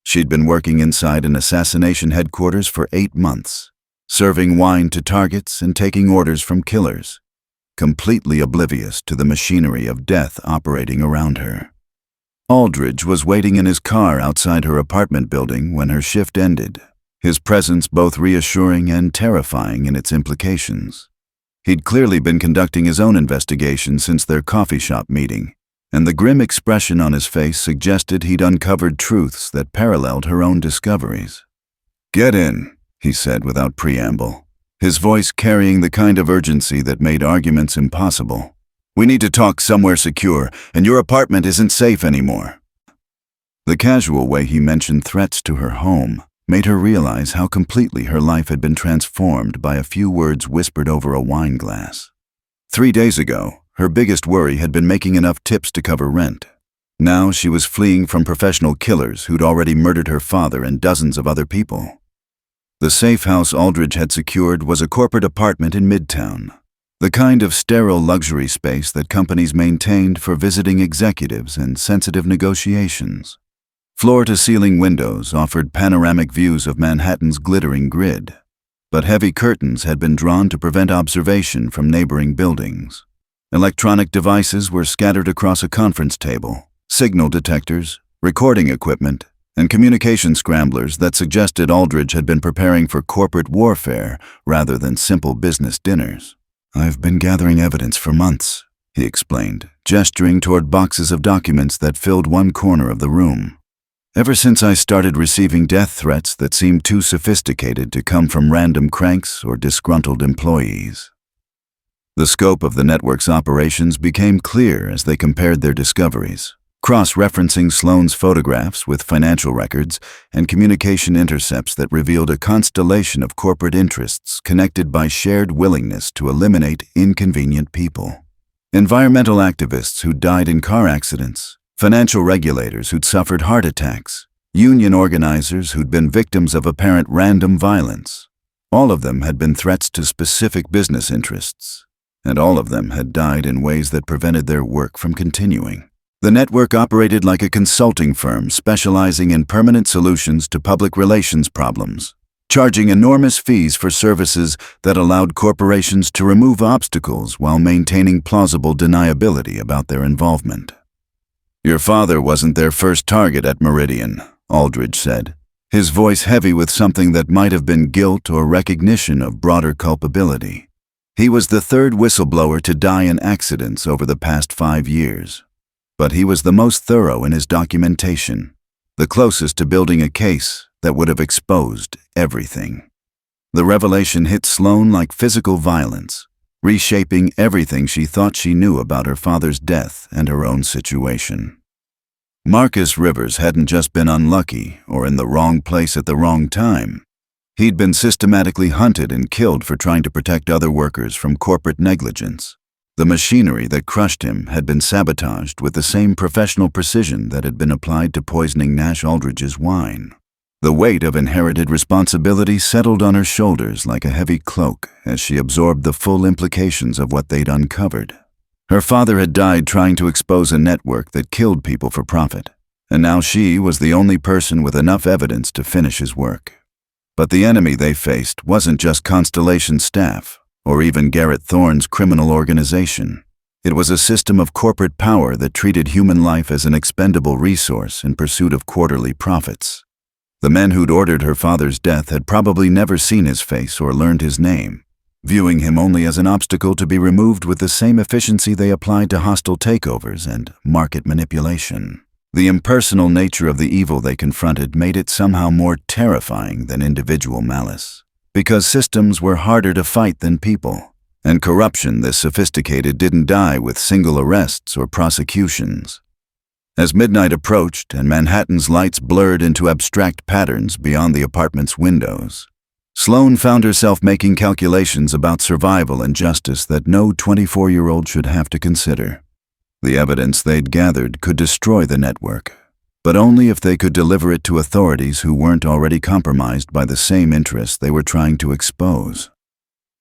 A: She'd been working inside an assassination headquarters for 8 months, serving wine to targets and taking orders from killers, completely oblivious to the machinery of death operating around her. Aldridge was waiting in his car outside her apartment building when her shift ended, his presence both reassuring and terrifying in its implications. He'd clearly been conducting his own investigation since their coffee shop meeting, and the grim expression on his face suggested he'd uncovered truths that paralleled her own discoveries. "Get in," he said without preamble, his voice carrying the kind of urgency that made arguments impossible. "We need to talk somewhere secure, and your apartment isn't safe anymore." The casual way he mentioned threats to her home made her realize how completely her life had been transformed by a few words whispered over a wine glass. 3 days ago, her biggest worry had been making enough tips to cover rent. Now she was fleeing from professional killers who'd already murdered her father and dozens of other people. The safe house Aldridge had secured was a corporate apartment in Midtown, the kind of sterile luxury space that companies maintained for visiting executives and sensitive negotiations. Floor-to-ceiling windows offered panoramic views of Manhattan's glittering grid, but heavy curtains had been drawn to prevent observation from neighboring buildings. Electronic devices were scattered across a conference table, signal detectors, recording equipment, and communication scramblers that suggested Aldridge had been preparing for corporate warfare rather than simple business dinners. "I've been gathering evidence for months," he explained, gesturing toward boxes of documents that filled one corner of the room. "Ever since I started receiving death threats that seemed too sophisticated to come from random cranks or disgruntled employees." The scope of the network's operations became clear as they compared their discoveries, cross-referencing Sloane's photographs with financial records and communication intercepts that revealed a constellation of corporate interests connected by shared willingness to eliminate inconvenient people. Environmental activists who died in car accidents, financial regulators who'd suffered heart attacks, union organizers who'd been victims of apparent random violence. All of them had been threats to specific business interests, and all of them had died in ways that prevented their work from continuing. The network operated like a consulting firm specializing in permanent solutions to public relations problems, charging enormous fees for services that allowed corporations to remove obstacles while maintaining plausible deniability about their involvement. "Your father wasn't their first target at Meridian," Aldridge said, his voice heavy with something that might have been guilt or recognition of broader culpability. "He was the third whistleblower to die in accidents over the past 5 years. But he was the most thorough in his documentation, the closest to building a case that would have exposed everything." The revelation hit Sloane like physical violence, reshaping everything she thought she knew about her father's death and her own situation. Marcus Rivers hadn't just been unlucky or in the wrong place at the wrong time. He'd been systematically hunted and killed for trying to protect other workers from corporate negligence. The machinery that crushed him had been sabotaged with the same professional precision that had been applied to poisoning Nash Aldridge's wine. The weight of inherited responsibility settled on her shoulders like a heavy cloak as she absorbed the full implications of what they'd uncovered. Her father had died trying to expose a network that killed people for profit, and now she was the only person with enough evidence to finish his work. But the enemy they faced wasn't just Constellation's staff, or even Garrett Thorne's criminal organization. It was a system of corporate power that treated human life as an expendable resource in pursuit of quarterly profits. The men who'd ordered her father's death had probably never seen his face or learned his name, viewing him only as an obstacle to be removed with the same efficiency they applied to hostile takeovers and market manipulation. The impersonal nature of the evil they confronted made it somehow more terrifying than individual malice, because systems were harder to fight than people, and corruption this sophisticated didn't die with single arrests or prosecutions. As midnight approached and Manhattan's lights blurred into abstract patterns beyond the apartment's windows, Sloane found herself making calculations about survival and justice that no 24-year-old should have to consider. The evidence they'd gathered could destroy the network, but only if they could deliver it to authorities who weren't already compromised by the same interests they were trying to expose.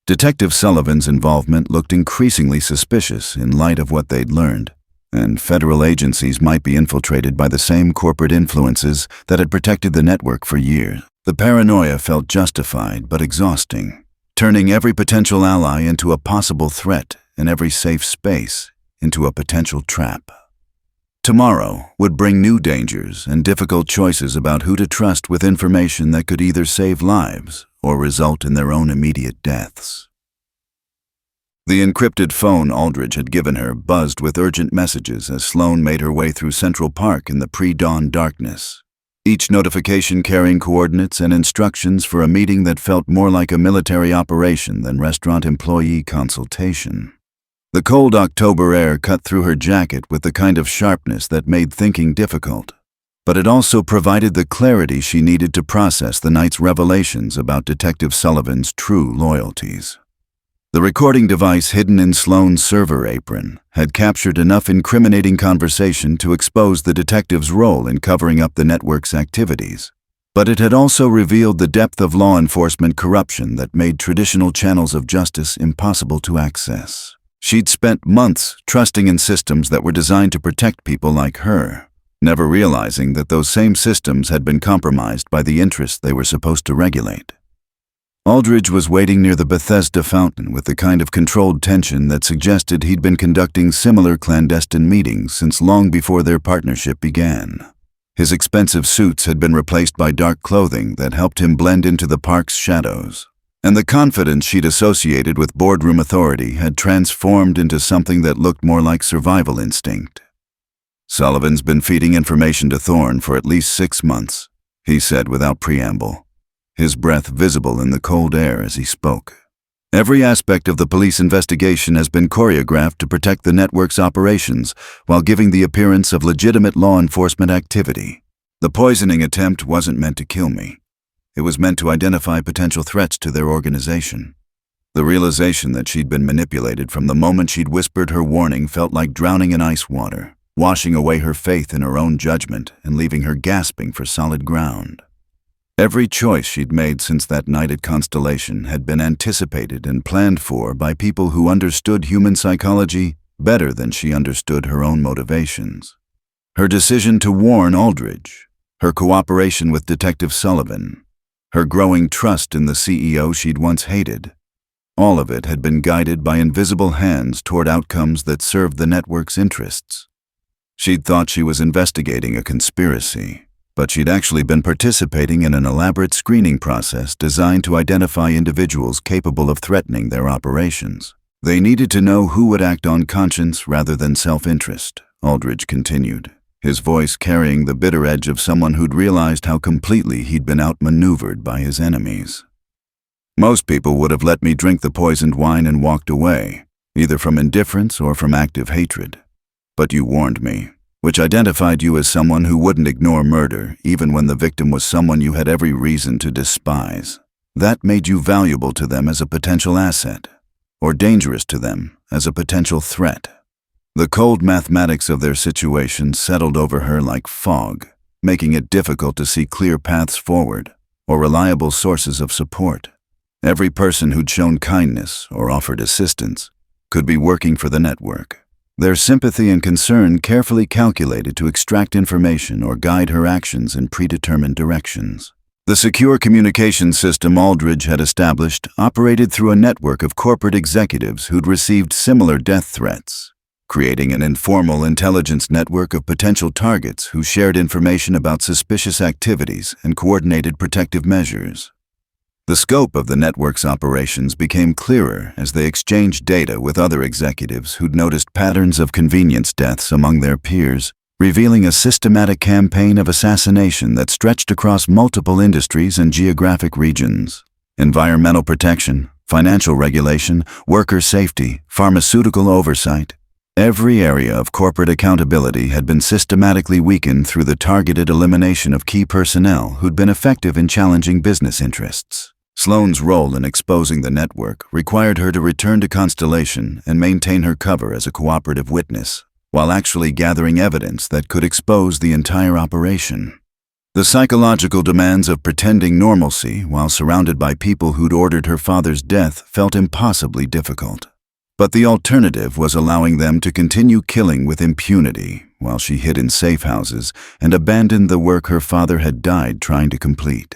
A: Detective Sullivan's involvement looked increasingly suspicious in light of what they'd learned, and federal agencies might be infiltrated by the same corporate influences that had protected the network for years. The paranoia felt justified but exhausting, turning every potential ally into a possible threat and every safe space into a potential trap. Tomorrow would bring new dangers and difficult choices about who to trust with information that could either save lives or result in their own immediate deaths. The encrypted phone Aldridge had given her buzzed with urgent messages as Sloane made her way through Central Park in the pre-dawn darkness, each notification carrying coordinates and instructions for a meeting that felt more like a military operation than restaurant employee consultation. The cold October air cut through her jacket with the kind of sharpness that made thinking difficult, but it also provided the clarity she needed to process the night's revelations about Detective Sullivan's true loyalties. The recording device hidden in Sloane's server apron had captured enough incriminating conversation to expose the detective's role in covering up the network's activities, but it had also revealed the depth of law enforcement corruption that made traditional channels of justice impossible to access. She'd spent months trusting in systems that were designed to protect people like her, never realizing that those same systems had been compromised by the interests they were supposed to regulate. Aldridge was waiting near the Bethesda fountain with the kind of controlled tension that suggested he'd been conducting similar clandestine meetings since long before their partnership began. His expensive suits had been replaced by dark clothing that helped him blend into the park's shadows, and the confidence she'd associated with boardroom authority had transformed into something that looked more like survival instinct. "Sullivan's been feeding information to Thorne for at least 6 months," he said without preamble, his breath visible in the cold air as he spoke. "Every aspect of the police investigation has been choreographed to protect the network's operations while giving the appearance of legitimate law enforcement activity. The poisoning attempt wasn't meant to kill me. It was meant to identify potential threats to their organization." The realization that she'd been manipulated from the moment she'd whispered her warning felt like drowning in ice water, washing away her faith in her own judgment and leaving her gasping for solid ground. Every choice she'd made since that night at Constellation had been anticipated and planned for by people who understood human psychology better than she understood her own motivations. Her decision to warn Aldridge, her cooperation with Detective Sullivan, her growing trust in the CEO she'd once hated, all of it had been guided by invisible hands toward outcomes that served the network's interests. She'd thought she was investigating a conspiracy, but she'd actually been participating in an elaborate screening process designed to identify individuals capable of threatening their operations. They needed to know who would act on conscience rather than self-interest, Aldridge continued, his voice carrying the bitter edge of someone who'd realized how completely he'd been outmaneuvered by his enemies. "Most people would have let me drink the poisoned wine and walked away, either from indifference or from active hatred. But you warned me, which identified you as someone who wouldn't ignore murder even when the victim was someone you had every reason to despise. That made you valuable to them as a potential asset, or dangerous to them as a potential threat." The cold mathematics of their situation settled over her like fog, making it difficult to see clear paths forward or reliable sources of support. Every person who'd shown kindness or offered assistance could be working for the network, their sympathy and concern carefully calculated to extract information or guide her actions in predetermined directions. The secure communication system Aldridge had established operated through a network of corporate executives who'd received similar death threats, creating an informal intelligence network of potential targets who shared information about suspicious activities and coordinated protective measures. The scope of the network's operations became clearer as they exchanged data with other executives who'd noticed patterns of convenience deaths among their peers, revealing a systematic campaign of assassination that stretched across multiple industries and geographic regions. Environmental protection, financial regulation, worker safety, pharmaceutical oversight. Every area of corporate accountability had been systematically weakened through the targeted elimination of key personnel who'd been effective in challenging business interests. Sloane's role in exposing the network required her to return to Constellation and maintain her cover as a cooperative witness, while actually gathering evidence that could expose the entire operation. The psychological demands of pretending normalcy while surrounded by people who'd ordered her father's death felt impossibly difficult. But the alternative was allowing them to continue killing with impunity while she hid in safe houses and abandoned the work her father had died trying to complete.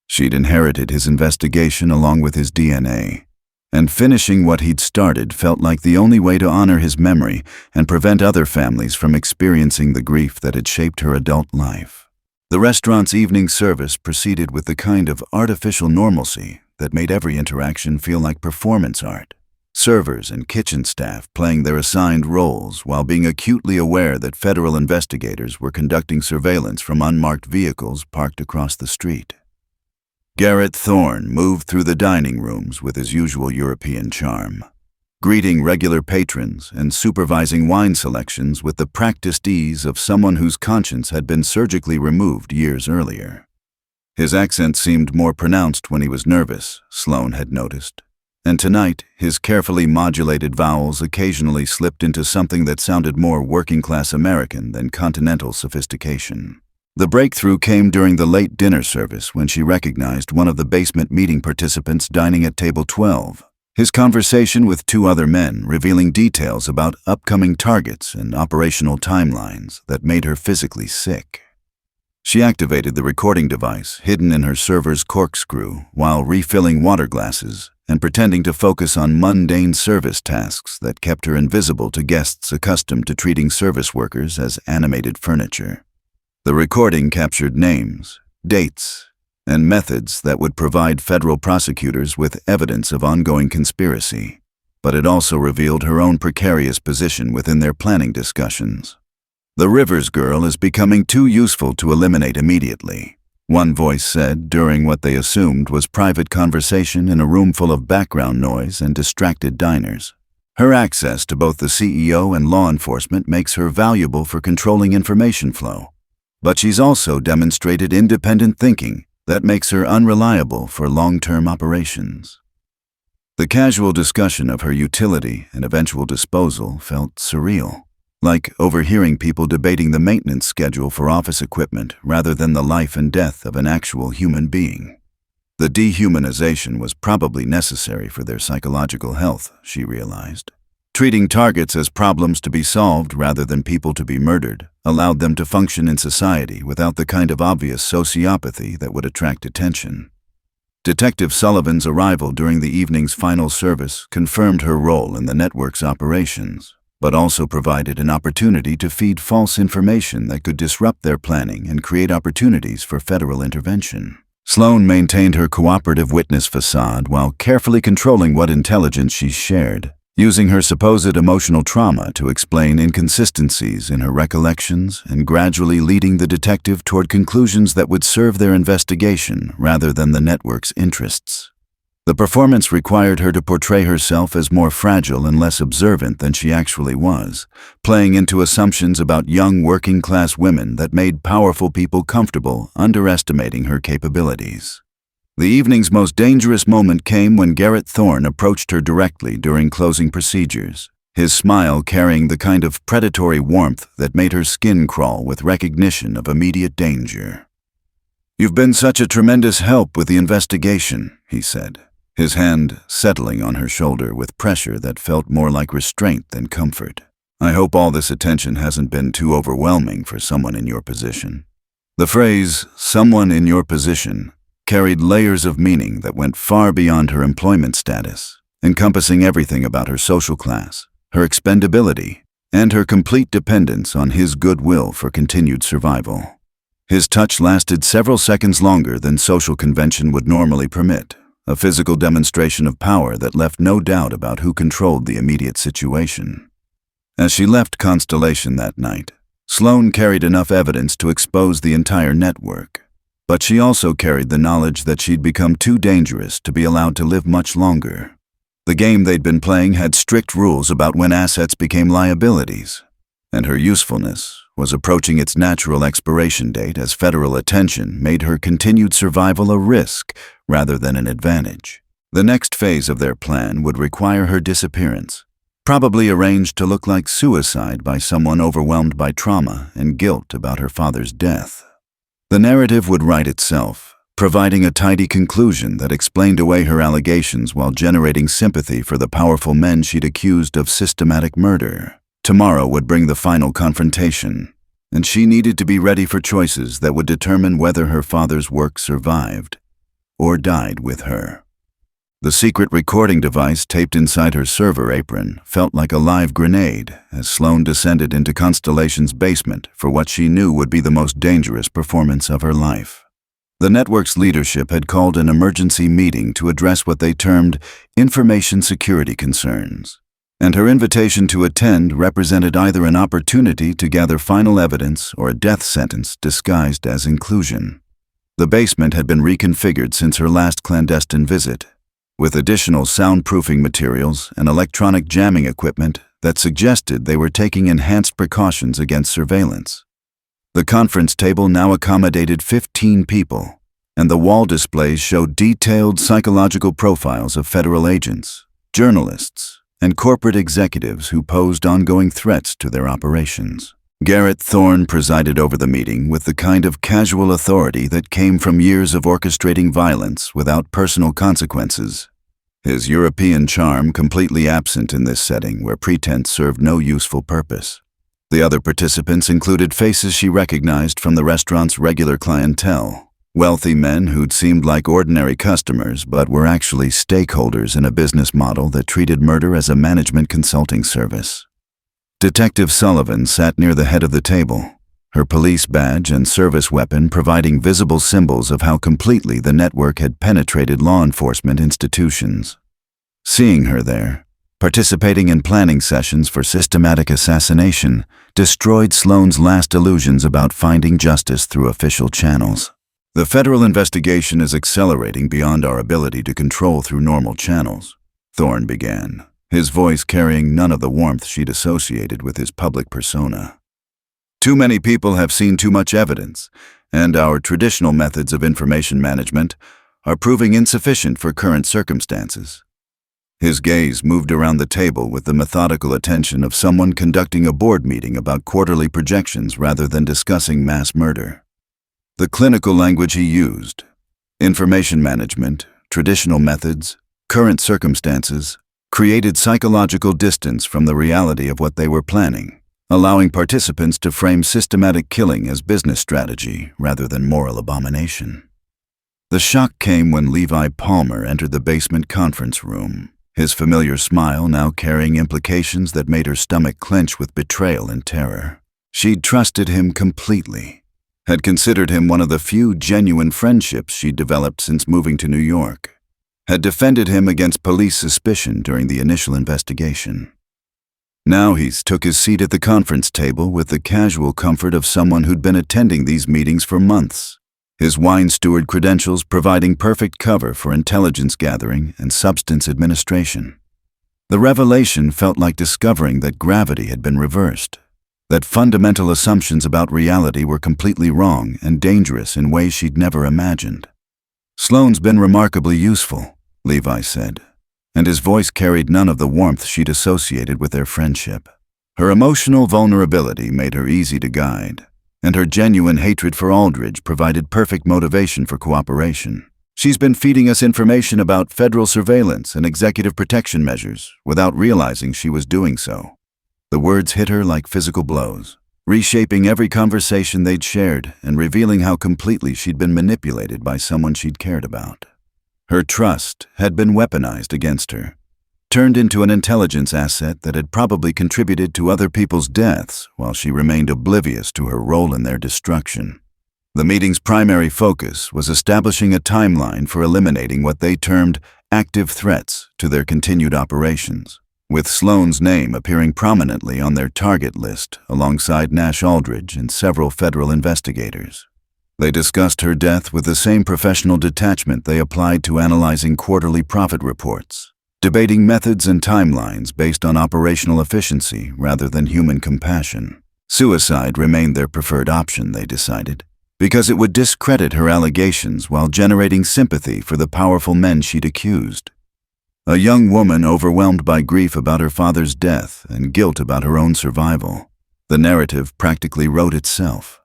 A: She'd inherited his investigation along with his DNA, and finishing what he'd started felt like the only way to honor his memory and prevent other families from experiencing the grief that had shaped her adult life. The restaurant's evening service proceeded with the kind of artificial normalcy that made every interaction feel like performance art. Servers and kitchen staff playing their assigned roles while being acutely aware that federal investigators were conducting surveillance from unmarked vehicles parked across the street. Garrett Thorne moved through the dining rooms with his usual European charm, greeting regular patrons and supervising wine selections with the practiced ease of someone whose conscience had been surgically removed years earlier. His accent seemed more pronounced when he was nervous, Sloane had noticed, and tonight his carefully modulated vowels occasionally slipped into something that sounded more working-class American than continental sophistication. The breakthrough came during the late dinner service when she recognized one of the basement meeting participants dining at table 12. His conversation with two other men revealing details about upcoming targets and operational timelines that made her physically sick. She activated the recording device hidden in her server's corkscrew while refilling water glasses and pretending to focus on mundane service tasks that kept her invisible to guests accustomed to treating service workers as animated furniture. The recording captured names, dates, and methods that would provide federal prosecutors with evidence of ongoing conspiracy, but it also revealed her own precarious position within their planning discussions. "The Rivers girl is becoming too useful to eliminate immediately," one voice said during what they assumed was private conversation in a room full of background noise and distracted diners. "Her access to both the CEO and law enforcement makes her valuable for controlling information flow. But she's also demonstrated independent thinking that makes her unreliable for long-term operations." The casual discussion of her utility and eventual disposal felt surreal, like overhearing people debating the maintenance schedule for office equipment rather than the life and death of an actual human being. The dehumanization was probably necessary for their psychological health, she realized. Treating targets as problems to be solved rather than people to be murdered allowed them to function in society without the kind of obvious sociopathy that would attract attention. Detective Sullivan's arrival during the evening's final service confirmed her role in the network's operations, but also provided an opportunity to feed false information that could disrupt their planning and create opportunities for federal intervention. Sloane maintained her cooperative witness facade while carefully controlling what intelligence she shared, using her supposed emotional trauma to explain inconsistencies in her recollections and gradually leading the detective toward conclusions that would serve their investigation rather than the network's interests. The performance required her to portray herself as more fragile and less observant than she actually was, playing into assumptions about young working-class women that made powerful people comfortable underestimating her capabilities. The evening's most dangerous moment came when Garrett Thorne approached her directly during closing procedures, his smile carrying the kind of predatory warmth that made her skin crawl with recognition of immediate danger. "You've been such a tremendous help with the investigation," he said, his hand settling on her shoulder with pressure that felt more like restraint than comfort. "I hope all this attention hasn't been too overwhelming for someone in your position." The phrase, "someone in your position," carried layers of meaning that went far beyond her employment status, encompassing everything about her social class, her expendability, and her complete dependence on his goodwill for continued survival. His touch lasted several seconds longer than social convention would normally permit, a physical demonstration of power that left no doubt about who controlled the immediate situation. As she left Constellation that night, Sloane carried enough evidence to expose the entire network. But she also carried the knowledge that she'd become too dangerous to be allowed to live much longer. The game they'd been playing had strict rules about when assets became liabilities, and her usefulness was approaching its natural expiration date as federal attention made her continued survival a risk rather than an advantage. The next phase of their plan would require her disappearance, probably arranged to look like suicide by someone overwhelmed by trauma and guilt about her father's death. The narrative would write itself, providing a tidy conclusion that explained away her allegations while generating sympathy for the powerful men she'd accused of systematic murder. Tomorrow would bring the final confrontation, and she needed to be ready for choices that would determine whether her father's work survived or died with her. The secret recording device taped inside her server apron felt like a live grenade as Sloane descended into Constellation's basement for what she knew would be the most dangerous performance of her life. The network's leadership had called an emergency meeting to address what they termed information security concerns, and her invitation to attend represented either an opportunity to gather final evidence or a death sentence disguised as inclusion. The basement had been reconfigured since her last clandestine visit, with additional soundproofing materials and electronic jamming equipment that suggested they were taking enhanced precautions against surveillance. The conference table now accommodated 15 people, and the wall displays showed detailed psychological profiles of federal agents, journalists, and corporate executives who posed ongoing threats to their operations. Garrett Thorne presided over the meeting with the kind of casual authority that came from years of orchestrating violence without personal consequences, his European charm completely absent in this setting where pretense served no useful purpose. The other participants included faces she recognized from the restaurant's regular clientele, wealthy men who'd seemed like ordinary customers but were actually stakeholders in a business model that treated murder as a management consulting service. Detective Sullivan sat near the head of the table, her police badge and service weapon providing visible symbols of how completely the network had penetrated law enforcement institutions. Seeing her there, participating in planning sessions for systematic assassination, destroyed Sloane's last illusions about finding justice through official channels. The federal investigation is accelerating beyond our ability to control through normal channels, Thorne began, his voice carrying none of the warmth she'd associated with his public persona. Too many people have seen too much evidence, and our traditional methods of information management are proving insufficient for current circumstances. His gaze moved around the table with the methodical attention of someone conducting a board meeting about quarterly projections rather than discussing mass murder. The clinical language he used, information management, traditional methods, current circumstances, created psychological distance from the reality of what they were planning, allowing participants to frame systematic killing as business strategy rather than moral abomination. The shock came when Levi Palmer entered the basement conference room, his familiar smile now carrying implications that made her stomach clench with betrayal and terror. She'd trusted him completely, had considered him one of the few genuine friendships she'd developed since moving to New York, had defended him against police suspicion during the initial investigation. Now he took his seat at the conference table with the casual comfort of someone who'd been attending these meetings for months, his wine steward credentials providing perfect cover for intelligence gathering and substance administration. The revelation felt like discovering that gravity had been reversed, that fundamental assumptions about reality were completely wrong and dangerous in ways she'd never imagined. "Sloane's been remarkably useful," Levi said, and his voice carried none of the warmth she'd associated with their friendship. Her emotional vulnerability made her easy to guide, and her genuine hatred for Aldridge provided perfect motivation for cooperation. "She's been feeding us information about federal surveillance and executive protection measures without realizing she was doing so." The words hit her like physical blows, reshaping every conversation they'd shared and revealing how completely she'd been manipulated by someone she'd cared about. Her trust had been weaponized against her, turned into an intelligence asset that had probably contributed to other people's deaths while she remained oblivious to her role in their destruction. The meeting's primary focus was establishing a timeline for eliminating what they termed active threats to their continued operations, with Sloane's name appearing prominently on their target list alongside Nash Aldridge and several federal investigators. They discussed her death with the same professional detachment they applied to analyzing quarterly profit reports, debating methods and timelines based on operational efficiency rather than human compassion. Suicide remained their preferred option, they decided, because it would discredit her allegations while generating sympathy for the powerful men she'd accused. A young woman overwhelmed by grief about her father's death and guilt about her own survival. The narrative practically wrote itself.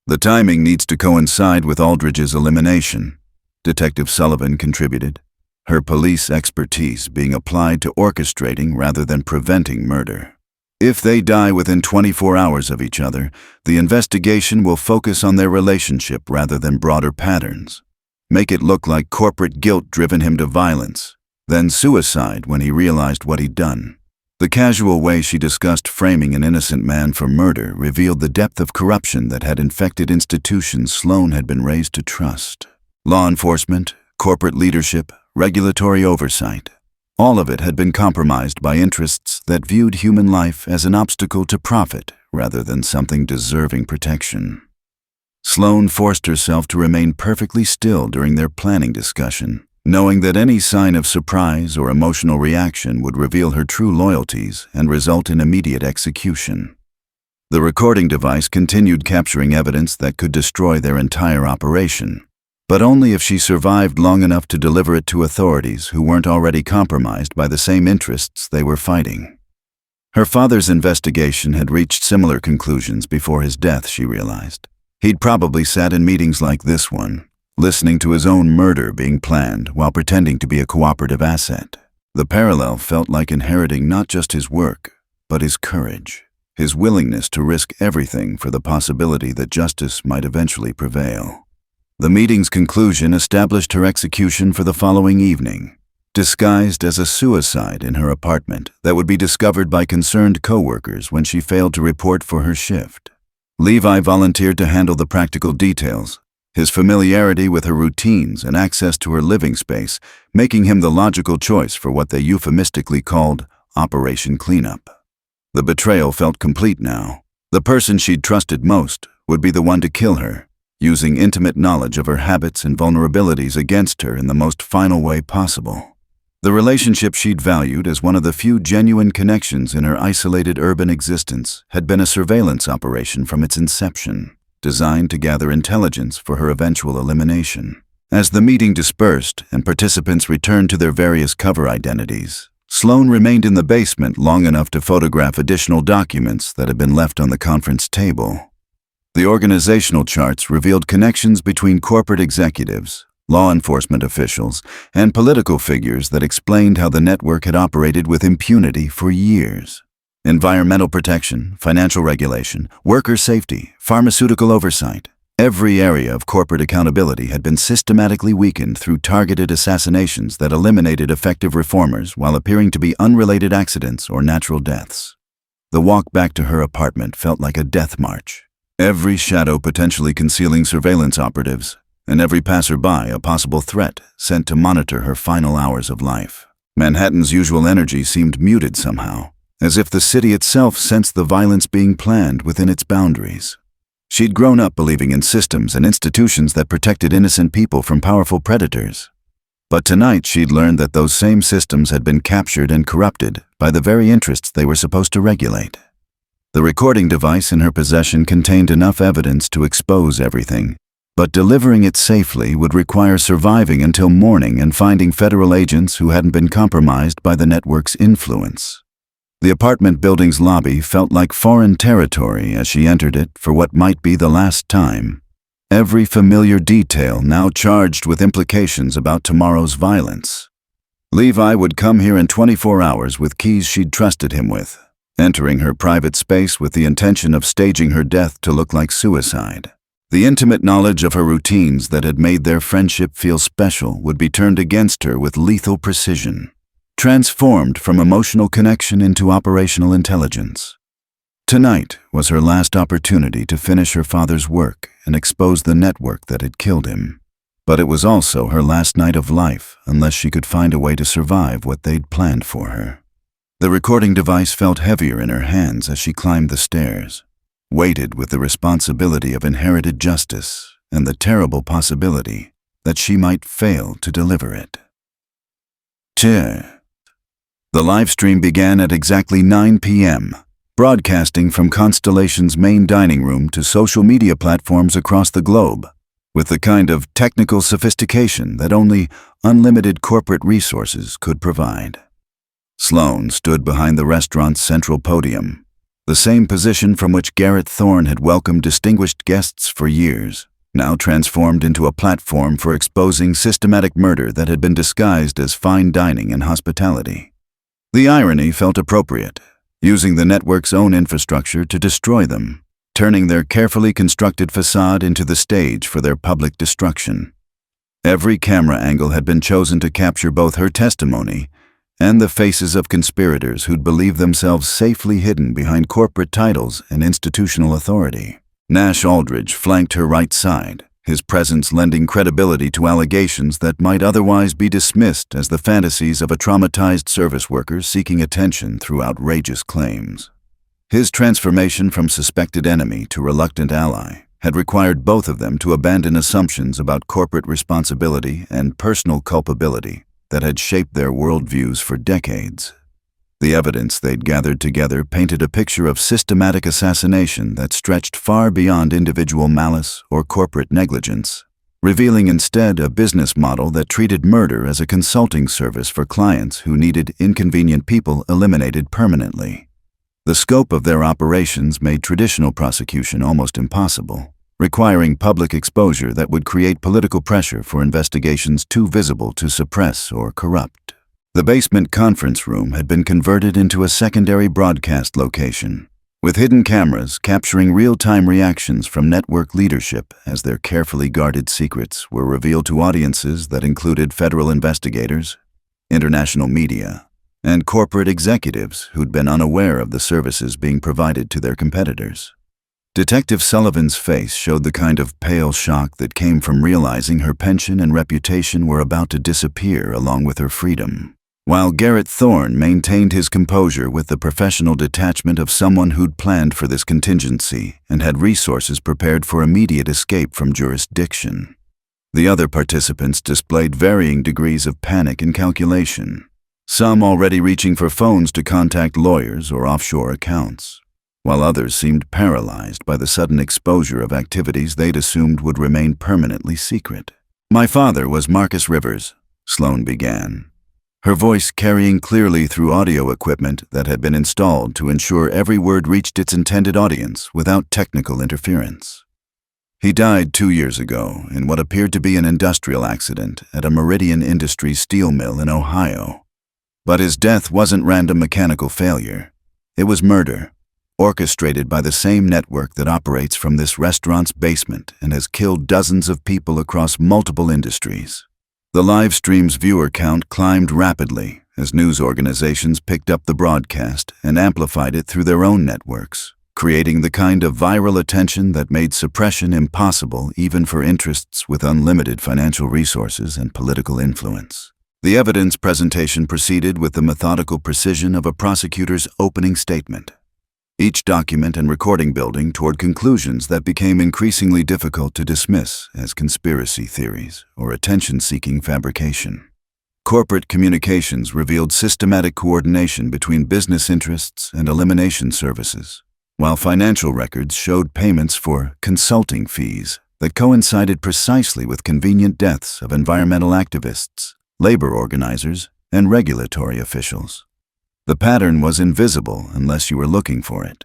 A: The timing needs to coincide with Aldridge's elimination. Detective Sullivan contributed, her police expertise being applied to orchestrating rather than preventing murder. If they die within 24 hours of each other, the investigation will focus on their relationship rather than broader patterns. Make it look like corporate guilt driven him to violence, then suicide when he realized what he'd done. The casual way she discussed framing an innocent man for murder revealed the depth of corruption that had infected institutions Sloane had been raised to trust. Law enforcement, corporate leadership, regulatory oversight. All of it had been compromised by interests that viewed human life as an obstacle to profit rather than something deserving protection. Sloane forced herself to remain perfectly still during their planning discussion, knowing that any sign of surprise or emotional reaction would reveal her true loyalties and result in immediate execution. The recording device continued capturing evidence that could destroy their entire operation, but only if she survived long enough to deliver it to authorities who weren't already compromised by the same interests they were fighting. Her father's investigation had reached similar conclusions before his death, she realized. He'd probably sat in meetings like this one, listening to his own murder being planned while pretending to be a cooperative asset. The parallel felt like inheriting not just his work, but his courage, his willingness to risk everything for the possibility that justice might eventually prevail. The meeting's conclusion established her execution for the following evening, disguised as a suicide in her apartment that would be discovered by concerned coworkers when she failed to report for her shift. Levi volunteered to handle the practical details, his familiarity with her routines and access to her living space making him the logical choice for what they euphemistically called Operation Cleanup. The betrayal felt complete now. The person she'd trusted most would be the one to kill her, using intimate knowledge of her habits and vulnerabilities against her in the most final way possible. The relationship she'd valued as one of the few genuine connections in her isolated urban existence had been a surveillance operation from its inception, designed to gather intelligence for her eventual elimination. As the meeting dispersed and participants returned to their various cover identities, Sloane remained in the basement long enough to photograph additional documents that had been left on the conference table. The organizational charts revealed connections between corporate executives, law enforcement officials, and political figures that explained how the network had operated with impunity for years. Environmental protection, financial regulation, worker safety, pharmaceutical oversight. Every area of corporate accountability had been systematically weakened through targeted assassinations that eliminated effective reformers while appearing to be unrelated accidents or natural deaths. The walk back to her apartment felt like a death march. Every shadow potentially concealing surveillance operatives, and every passerby a possible threat sent to monitor her final hours of life. Manhattan's usual energy seemed muted somehow, as if the city itself sensed the violence being planned within its boundaries. She'd grown up believing in systems and institutions that protected innocent people from powerful predators. But tonight she'd learned that those same systems had been captured and corrupted by the very interests they were supposed to regulate. The recording device in her possession contained enough evidence to expose everything, but delivering it safely would require surviving until morning and finding federal agents who hadn't been compromised by the network's influence. The apartment building's lobby felt like foreign territory as she entered it for what might be the last time. Every familiar detail now charged with implications about tomorrow's violence. Levi would come here in 24 hours with keys she'd trusted him with, entering her private space with the intention of staging her death to look like suicide. The intimate knowledge of her routines that had made their friendship feel special would be turned against her with lethal precision, transformed from emotional connection into operational intelligence. Tonight was her last opportunity to finish her father's work and expose the network that had killed him. But it was also her last night of life unless she could find a way to survive what they'd planned for her. The recording device felt heavier in her hands as she climbed the stairs, weighted with the responsibility of inherited justice and the terrible possibility that she might fail to deliver it. The live stream began at exactly 9 p.m., broadcasting from Constellation's main dining room to social media platforms across the globe. with the kind of technical sophistication that only unlimited corporate resources could provide. Sloane stood behind the restaurant's central podium, the same position from which Garrett Thorne had welcomed distinguished guests for years, now transformed into a platform for exposing systematic murder that had been disguised as fine dining and hospitality. The irony felt appropriate, using the network's own infrastructure to destroy them, turning their carefully constructed facade into the stage for their public destruction. Every camera angle had been chosen to capture both her testimony and the faces of conspirators who'd believed themselves safely hidden behind corporate titles and institutional authority. Nash Aldridge flanked her right side, his presence lending credibility to allegations that might otherwise be dismissed as the fantasies of a traumatized service worker seeking attention through outrageous claims. His transformation from suspected enemy to reluctant ally had required both of them to abandon assumptions about corporate responsibility and personal culpability that had shaped their worldviews for decades. The evidence they'd gathered together painted a picture of systematic assassination that stretched far beyond individual malice or corporate negligence, revealing instead a business model that treated murder as a consulting service for clients who needed inconvenient people eliminated permanently. The scope of their operations made traditional prosecution almost impossible, requiring public exposure that would create political pressure for investigations too visible to suppress or corrupt. The basement conference room had been converted into a secondary broadcast location, with hidden cameras capturing real-time reactions from network leadership as their carefully guarded secrets were revealed to audiences that included federal investigators, international media, and corporate executives who'd been unaware of the services being provided to their competitors. Detective Sullivan's face showed the kind of pale shock that came from realizing her pension and reputation were about to disappear along with her freedom, while Garrett Thorne maintained his composure with the professional detachment of someone who'd planned for this contingency and had resources prepared for immediate escape from jurisdiction. The other participants displayed varying degrees of panic and calculation, some already reaching for phones to contact lawyers or offshore accounts, while others seemed paralyzed by the sudden exposure of activities they'd assumed would remain permanently secret. "My father was Marcus Rivers," Sloane began, her voice carrying clearly through audio equipment that had been installed to ensure every word reached its intended audience without technical interference. "He died 2 years ago in what appeared to be an industrial accident at a Meridian Industries steel mill in Ohio. But his death wasn't random mechanical failure. It was murder, orchestrated by the same network that operates from this restaurant's basement and has killed dozens of people across multiple industries." The live stream's viewer count climbed rapidly as news organizations picked up the broadcast and amplified it through their own networks, creating the kind of viral attention that made suppression impossible even for interests with unlimited financial resources and political influence. The evidence presentation proceeded with the methodical precision of a prosecutor's opening statement, each document and recording building toward conclusions that became increasingly difficult to dismiss as conspiracy theories or attention-seeking fabrication. Corporate communications revealed systematic coordination between business interests and elimination services, while financial records showed payments for consulting fees that coincided precisely with convenient deaths of environmental activists, labor organizers, and regulatory officials. The pattern was invisible unless you were looking for it,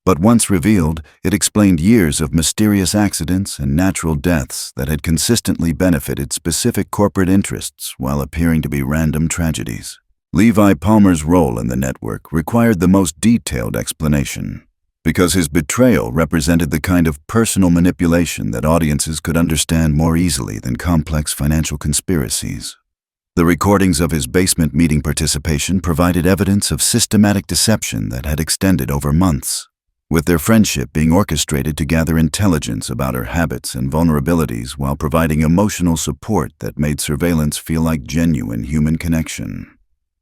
A: but once revealed, it explained years of mysterious accidents and natural deaths that had consistently benefited specific corporate interests while appearing to be random tragedies. Levi Palmer's role in the network required the most detailed explanation, because his betrayal represented the kind of personal manipulation that audiences could understand more easily than complex financial conspiracies. The recordings of his basement meeting participation provided evidence of systematic deception that had extended over months, with their friendship being orchestrated to gather intelligence about her habits and vulnerabilities while providing emotional support that made surveillance feel like genuine human connection.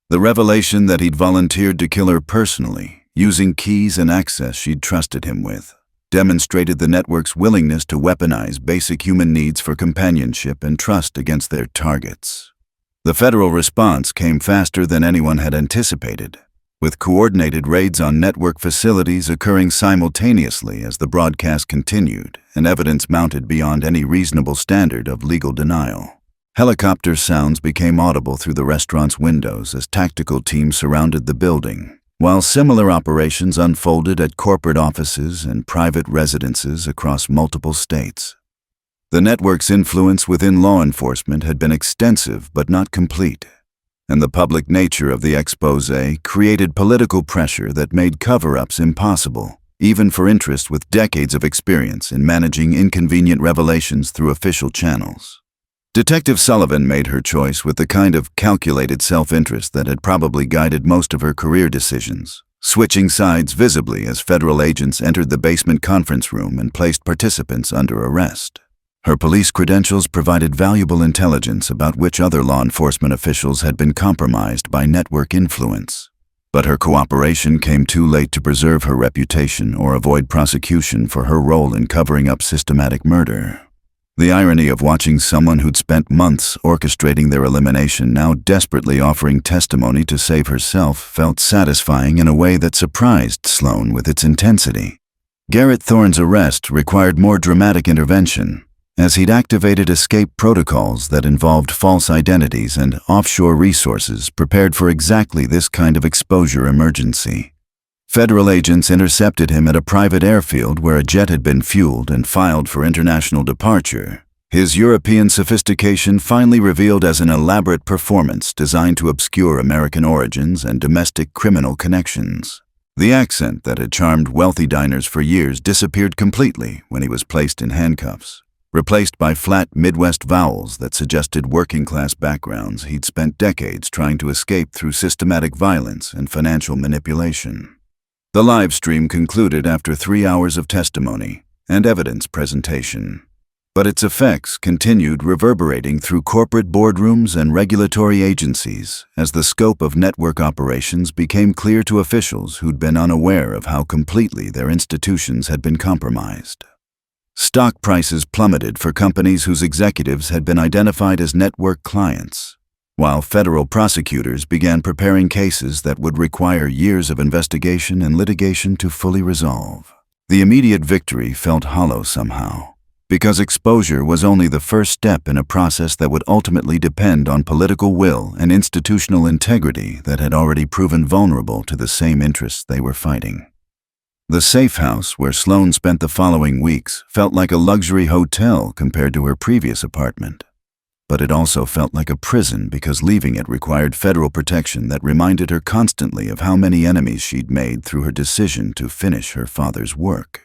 A: The revelation that he'd volunteered to kill her personally, using keys and access she'd trusted him with, demonstrated the network's willingness to weaponize basic human needs for companionship and trust against their targets. The federal response came faster than anyone had anticipated, with coordinated raids on network facilities occurring simultaneously as the broadcast continued and evidence mounted beyond any reasonable standard of legal denial. Helicopter sounds became audible through the restaurant's windows as tactical teams surrounded the building, while similar operations unfolded at corporate offices and private residences across multiple states. The network's influence within law enforcement had been extensive but not complete, and the public nature of the exposé created political pressure that made cover-ups impossible, even for interests with decades of experience in managing inconvenient revelations through official channels. Detective Sullivan made her choice with the kind of calculated self-interest that had probably guided most of her career decisions, switching sides visibly as federal agents entered the basement conference room and placed participants under arrest. Her police credentials provided valuable intelligence about which other law enforcement officials had been compromised by network influence. But her cooperation came too late to preserve her reputation or avoid prosecution for her role in covering up systematic murder. The irony of watching someone who'd spent months orchestrating their elimination now desperately offering testimony to save herself felt satisfying in a way that surprised Sloane with its intensity. Garrett Thorne's arrest required more dramatic intervention, as he'd activated escape protocols that involved false identities and offshore resources prepared for exactly this kind of exposure emergency. Federal agents intercepted him at a private airfield where a jet had been fueled and filed for international departure, his European sophistication finally revealed as an elaborate performance designed to obscure American origins and domestic criminal connections. The accent that had charmed wealthy diners for years disappeared completely when he was placed in handcuffs, replaced by flat Midwest vowels that suggested working-class backgrounds he'd spent decades trying to escape through systematic violence and financial manipulation. The live stream concluded after 3 hours of testimony and evidence presentation, but its effects continued reverberating through corporate boardrooms and regulatory agencies as the scope of network operations became clear to officials who'd been unaware of how completely their institutions had been compromised. Stock prices plummeted for companies whose executives had been identified as network clients, while federal prosecutors began preparing cases that would require years of investigation and litigation to fully resolve. The immediate victory felt hollow somehow, because exposure was only the first step in a process that would ultimately depend on political will and institutional integrity that had already proven vulnerable to the same interests they were fighting. The safe house where Sloane spent the following weeks felt like a luxury hotel compared to her previous apartment. But it also felt like a prison because leaving it required federal protection that reminded her constantly of how many enemies she'd made through her decision to finish her father's work.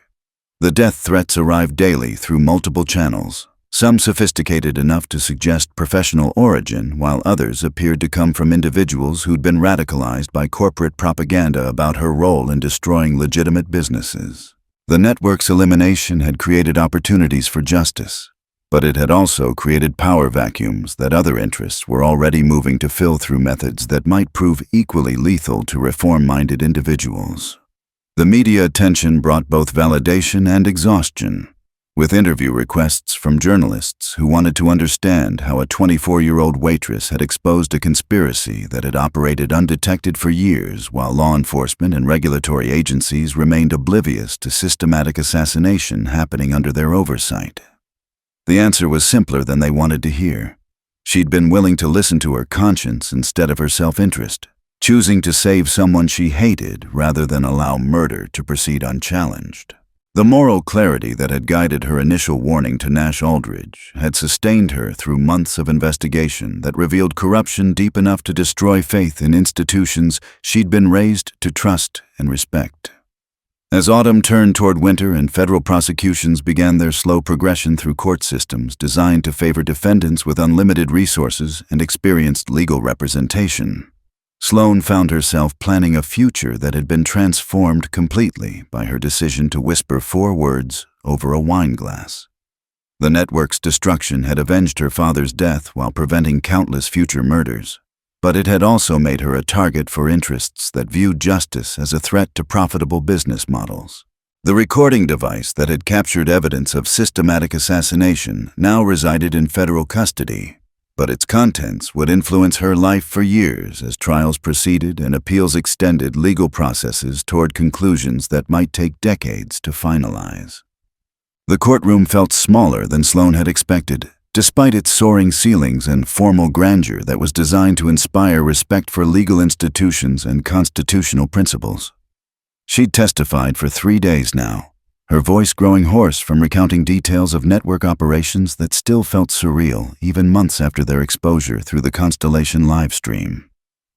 A: The death threats arrived daily through multiple channels, some sophisticated enough to suggest professional origin, while others appeared to come from individuals who'd been radicalized by corporate propaganda about her role in destroying legitimate businesses. The network's elimination had created opportunities for justice, but it had also created power vacuums that other interests were already moving to fill through methods that might prove equally lethal to reform-minded individuals. The media attention brought both validation and exhaustion, with interview requests from journalists who wanted to understand how a 24-year-old waitress had exposed a conspiracy that had operated undetected for years while law enforcement and regulatory agencies remained oblivious to systematic assassination happening under their oversight. The answer was simpler than they wanted to hear. She'd been willing to listen to her conscience instead of her self-interest, choosing to save someone she hated rather than allow murder to proceed unchallenged. The moral clarity that had guided her initial warning to Nash Aldridge had sustained her through months of investigation that revealed corruption deep enough to destroy faith in institutions she'd been raised to trust and respect. As autumn turned toward winter and federal prosecutions began their slow progression through court systems designed to favor defendants with unlimited resources and experienced legal representation, Sloane found herself planning a future that had been transformed completely by her decision to whisper 4 words over a wine glass. The network's destruction had avenged her father's death while preventing countless future murders, but it had also made her a target for interests that viewed justice as a threat to profitable business models. The recording device that had captured evidence of systematic assassination now resided in federal custody, but its contents would influence her life for years as trials proceeded and appeals extended legal processes toward conclusions that might take decades to finalize. The courtroom felt smaller than Sloane had expected, despite its soaring ceilings and formal grandeur that was designed to inspire respect for legal institutions and constitutional principles. She'd testified for 3 days now, her voice growing hoarse from recounting details of network operations that still felt surreal even months after their exposure through the Constellation livestream.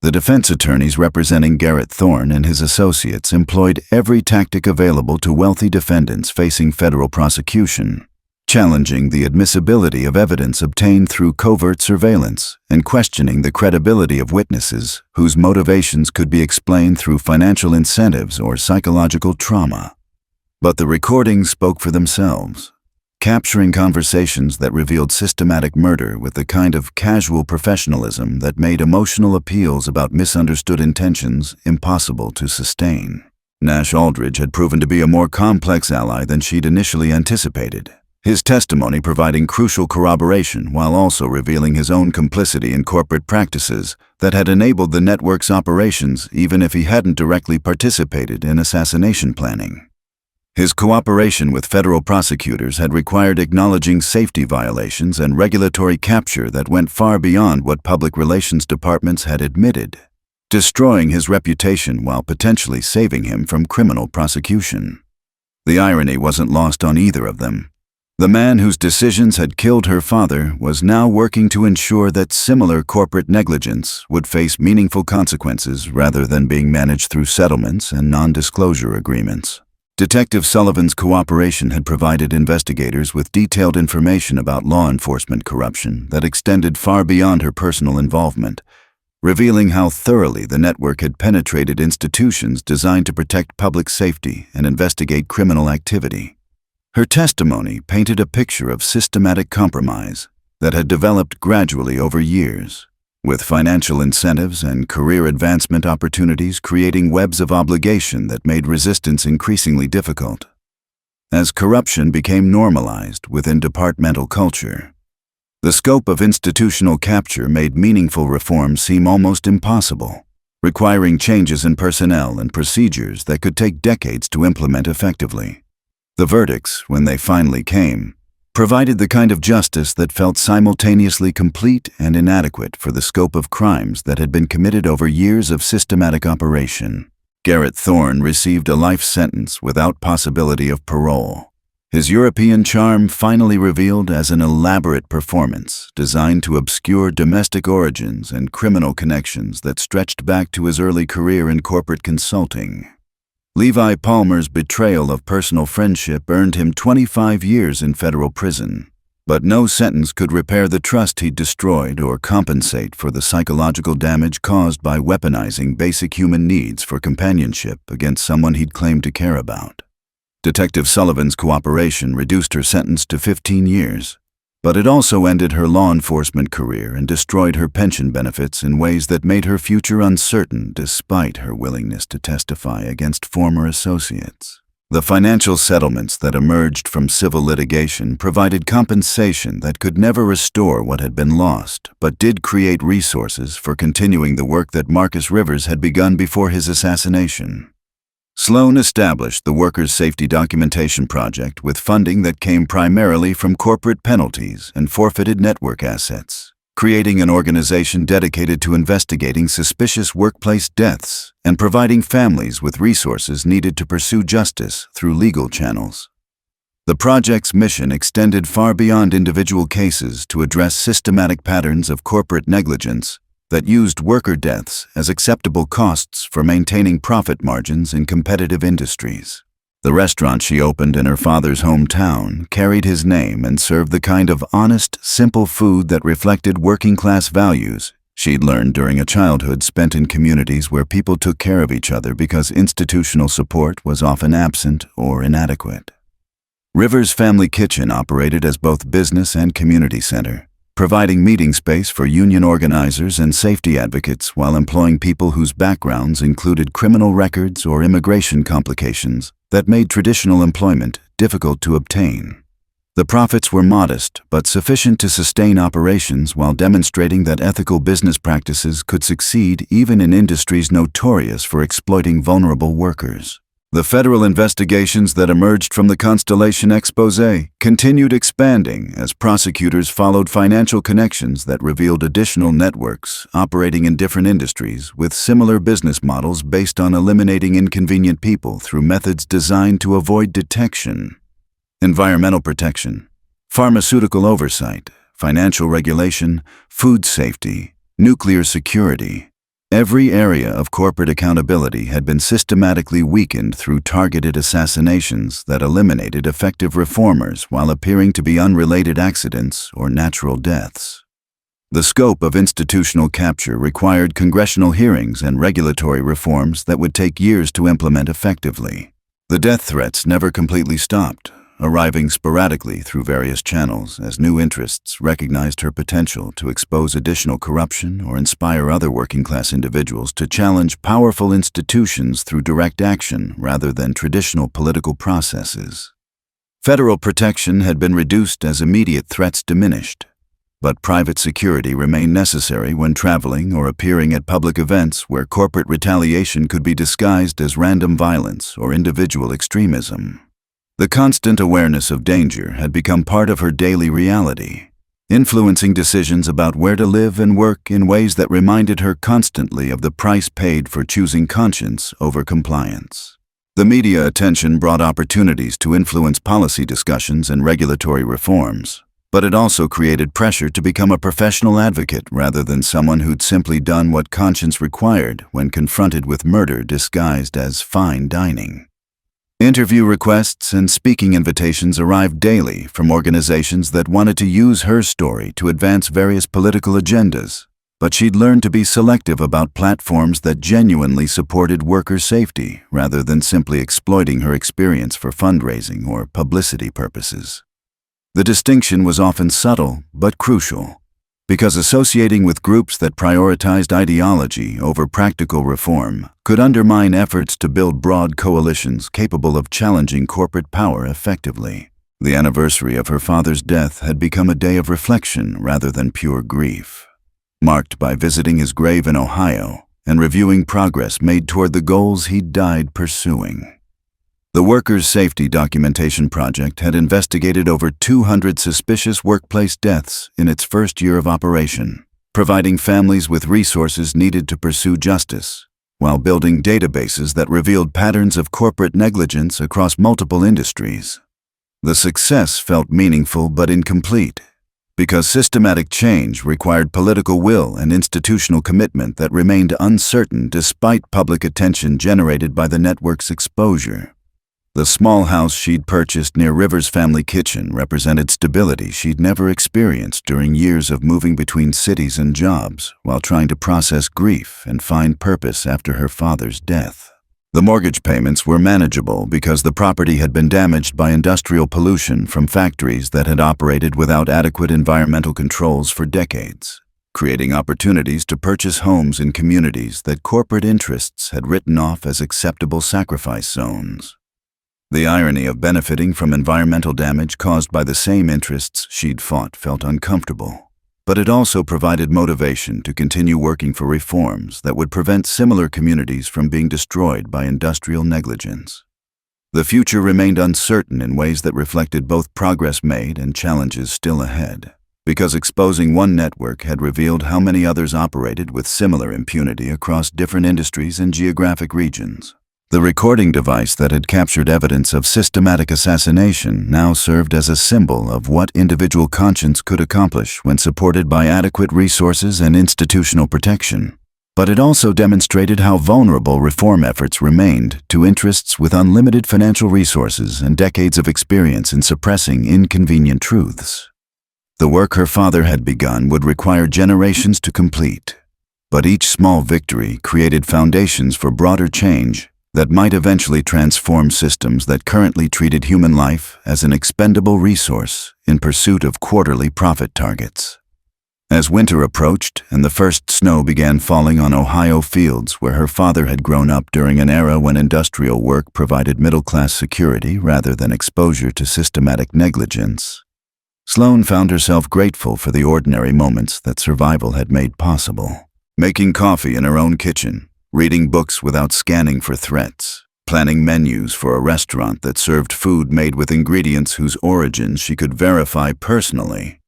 A: The defense attorneys representing Garrett Thorne and his associates employed every tactic available to wealthy defendants facing federal prosecution, challenging the admissibility of evidence obtained through covert surveillance and questioning the credibility of witnesses whose motivations could be explained through financial incentives or psychological trauma. But the recordings spoke for themselves, capturing conversations that revealed systematic murder with the kind of casual professionalism that made emotional appeals about misunderstood intentions impossible to sustain. Nash Aldridge had proven to be a more complex ally than she'd initially anticipated, his testimony providing crucial corroboration while also revealing his own complicity in corporate practices that had enabled the network's operations even if he hadn't directly participated in assassination planning. His cooperation with federal prosecutors had required acknowledging safety violations and regulatory capture that went far beyond what public relations departments had admitted, destroying his reputation while potentially saving him from criminal prosecution. The irony wasn't lost on either of them. The man whose decisions had killed her father was now working to ensure that similar corporate negligence would face meaningful consequences rather than being managed through settlements and non-disclosure agreements. Detective Sullivan's cooperation had provided investigators with detailed information about law enforcement corruption that extended far beyond her personal involvement, revealing how thoroughly the network had penetrated institutions designed to protect public safety and investigate criminal activity. Her testimony painted a picture of systematic compromise that had developed gradually over years, with financial incentives and career advancement opportunities creating webs of obligation that made resistance increasingly difficult. As corruption became normalized within departmental culture, the scope of institutional capture made meaningful reform seem almost impossible, requiring changes in personnel and procedures that could take decades to implement effectively. The verdicts, when they finally came, provided the kind of justice that felt simultaneously complete and inadequate for the scope of crimes that had been committed over years of systematic operation. Garrett Thorne received a life sentence without possibility of parole, his European charm finally revealed as an elaborate performance designed to obscure domestic origins and criminal connections that stretched back to his early career in corporate consulting. Levi Palmer's betrayal of personal friendship earned him 25 years in federal prison, but no sentence could repair the trust he'd destroyed or compensate for the psychological damage caused by weaponizing basic human needs for companionship against someone he'd claimed to care about. Detective Sullivan's cooperation reduced her sentence to 15 years, but it also ended her law enforcement career and destroyed her pension benefits in ways that made her future uncertain despite her willingness to testify against former associates. The financial settlements that emerged from civil litigation provided compensation that could never restore what had been lost, but did create resources for continuing the work that Marcus Rivers had begun before his assassination. Sloane established the Workers' Safety Documentation Project with funding that came primarily from corporate penalties and forfeited network assets, creating an organization dedicated to investigating suspicious workplace deaths and providing families with resources needed to pursue justice through legal channels. The project's mission extended far beyond individual cases to address systematic patterns of corporate negligence that used worker deaths as acceptable costs for maintaining profit margins in competitive industries. The restaurant she opened in her father's hometown carried his name and served the kind of honest, simple food that reflected working-class values she'd learned during a childhood spent in communities where people took care of each other because institutional support was often absent or inadequate. Rivers' family kitchen operated as both business and community center, providing meeting space for union organizers and safety advocates while employing people whose backgrounds included criminal records or immigration complications that made traditional employment difficult to obtain. The profits were modest, but sufficient to sustain operations while demonstrating that ethical business practices could succeed even in industries notorious for exploiting vulnerable workers. The federal investigations that emerged from the Constellation exposé continued expanding as prosecutors followed financial connections that revealed additional networks operating in different industries with similar business models based on eliminating inconvenient people through methods designed to avoid detection. Environmental protection, pharmaceutical oversight, financial regulation, food safety, nuclear security. Every area of corporate accountability had been systematically weakened through targeted assassinations that eliminated effective reformers while appearing to be unrelated accidents or natural deaths. The scope of institutional capture required congressional hearings and regulatory reforms that would take years to implement effectively. The death threats never completely stopped, arriving sporadically through various channels as new interests recognized her potential to expose additional corruption or inspire other working-class individuals to challenge powerful institutions through direct action rather than traditional political processes. Federal protection had been reduced as immediate threats diminished, but private security remained necessary when traveling or appearing at public events where corporate retaliation could be disguised as random violence or individual extremism. The constant awareness of danger had become part of her daily reality, influencing decisions about where to live and work in ways that reminded her constantly of the price paid for choosing conscience over compliance. The media attention brought opportunities to influence policy discussions and regulatory reforms, but it also created pressure to become a professional advocate rather than someone who'd simply done what conscience required when confronted with murder disguised as fine dining. Interview requests and speaking invitations arrived daily from organizations that wanted to use her story to advance various political agendas, but she'd learned to be selective about platforms that genuinely supported worker safety rather than simply exploiting her experience for fundraising or publicity purposes. The distinction was often subtle but crucial, because associating with groups that prioritized ideology over practical reform could undermine efforts to build broad coalitions capable of challenging corporate power effectively. The anniversary of her father's death had become a day of reflection rather than pure grief, marked by visiting his grave in Ohio and reviewing progress made toward the goals he'd died pursuing. The Workers' Safety Documentation Project had investigated over 200 suspicious workplace deaths in its first year of operation, providing families with resources needed to pursue justice, while building databases that revealed patterns of corporate negligence across multiple industries. The success felt meaningful but incomplete, because systematic change required political will and institutional commitment that remained uncertain despite public attention generated by the network's exposure. The small house she'd purchased near River's family kitchen represented stability she'd never experienced during years of moving between cities and jobs while trying to process grief and find purpose after her father's death. The mortgage payments were manageable because the property had been damaged by industrial pollution from factories that had operated without adequate environmental controls for decades, creating opportunities to purchase homes in communities that corporate interests had written off as acceptable sacrifice zones. The irony of benefiting from environmental damage caused by the same interests she'd fought felt uncomfortable, but it also provided motivation to continue working for reforms that would prevent similar communities from being destroyed by industrial negligence. The future remained uncertain in ways that reflected both progress made and challenges still ahead, because exposing one network had revealed how many others operated with similar impunity across different industries and geographic regions. The recording device that had captured evidence of systematic assassination now served as a symbol of what individual conscience could accomplish when supported by adequate resources and institutional protection. But it also demonstrated how vulnerable reform efforts remained to interests with unlimited financial resources and decades of experience in suppressing inconvenient truths. The work her father had begun would require generations to complete, but each small victory created foundations for broader change that might eventually transform systems that currently treated human life as an expendable resource in pursuit of quarterly profit targets. As winter approached and the first snow began falling on Ohio fields where her father had grown up during an era when industrial work provided middle-class security rather than exposure to systematic negligence, Sloane found herself grateful for the ordinary moments that survival had made possible. Making coffee in her own kitchen, reading books without scanning for threats, planning menus for a restaurant that served food made with ingredients whose origins she could verify personally.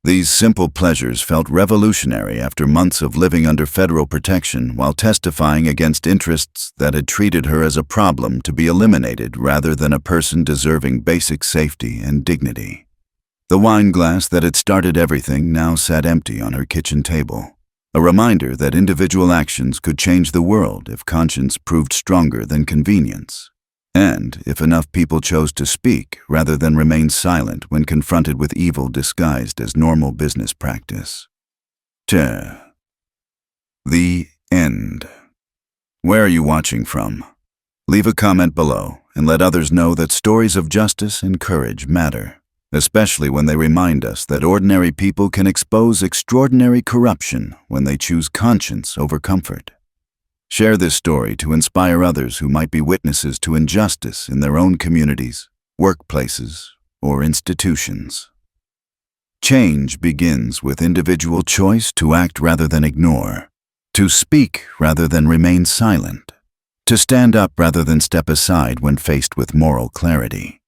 A: These simple pleasures felt revolutionary after months of living under federal protection while testifying against interests that had treated her as a problem to be eliminated rather than a person deserving basic safety and dignity. The wine glass that had started everything now sat empty on her kitchen table, a reminder that individual actions could change the world if conscience proved stronger than convenience, and if enough people chose to speak rather than remain silent when confronted with evil disguised as normal business practice. The end. Where are you watching from? Leave a comment below and let others know that stories of justice and courage matter, especially when they remind us that ordinary people can expose extraordinary corruption when they choose conscience over comfort. Share this story to inspire others who might be witnesses to injustice in their own communities, workplaces, or institutions. Change begins with individual choice to act rather than ignore, to speak rather than remain silent, to stand up rather than step aside when faced with moral clarity.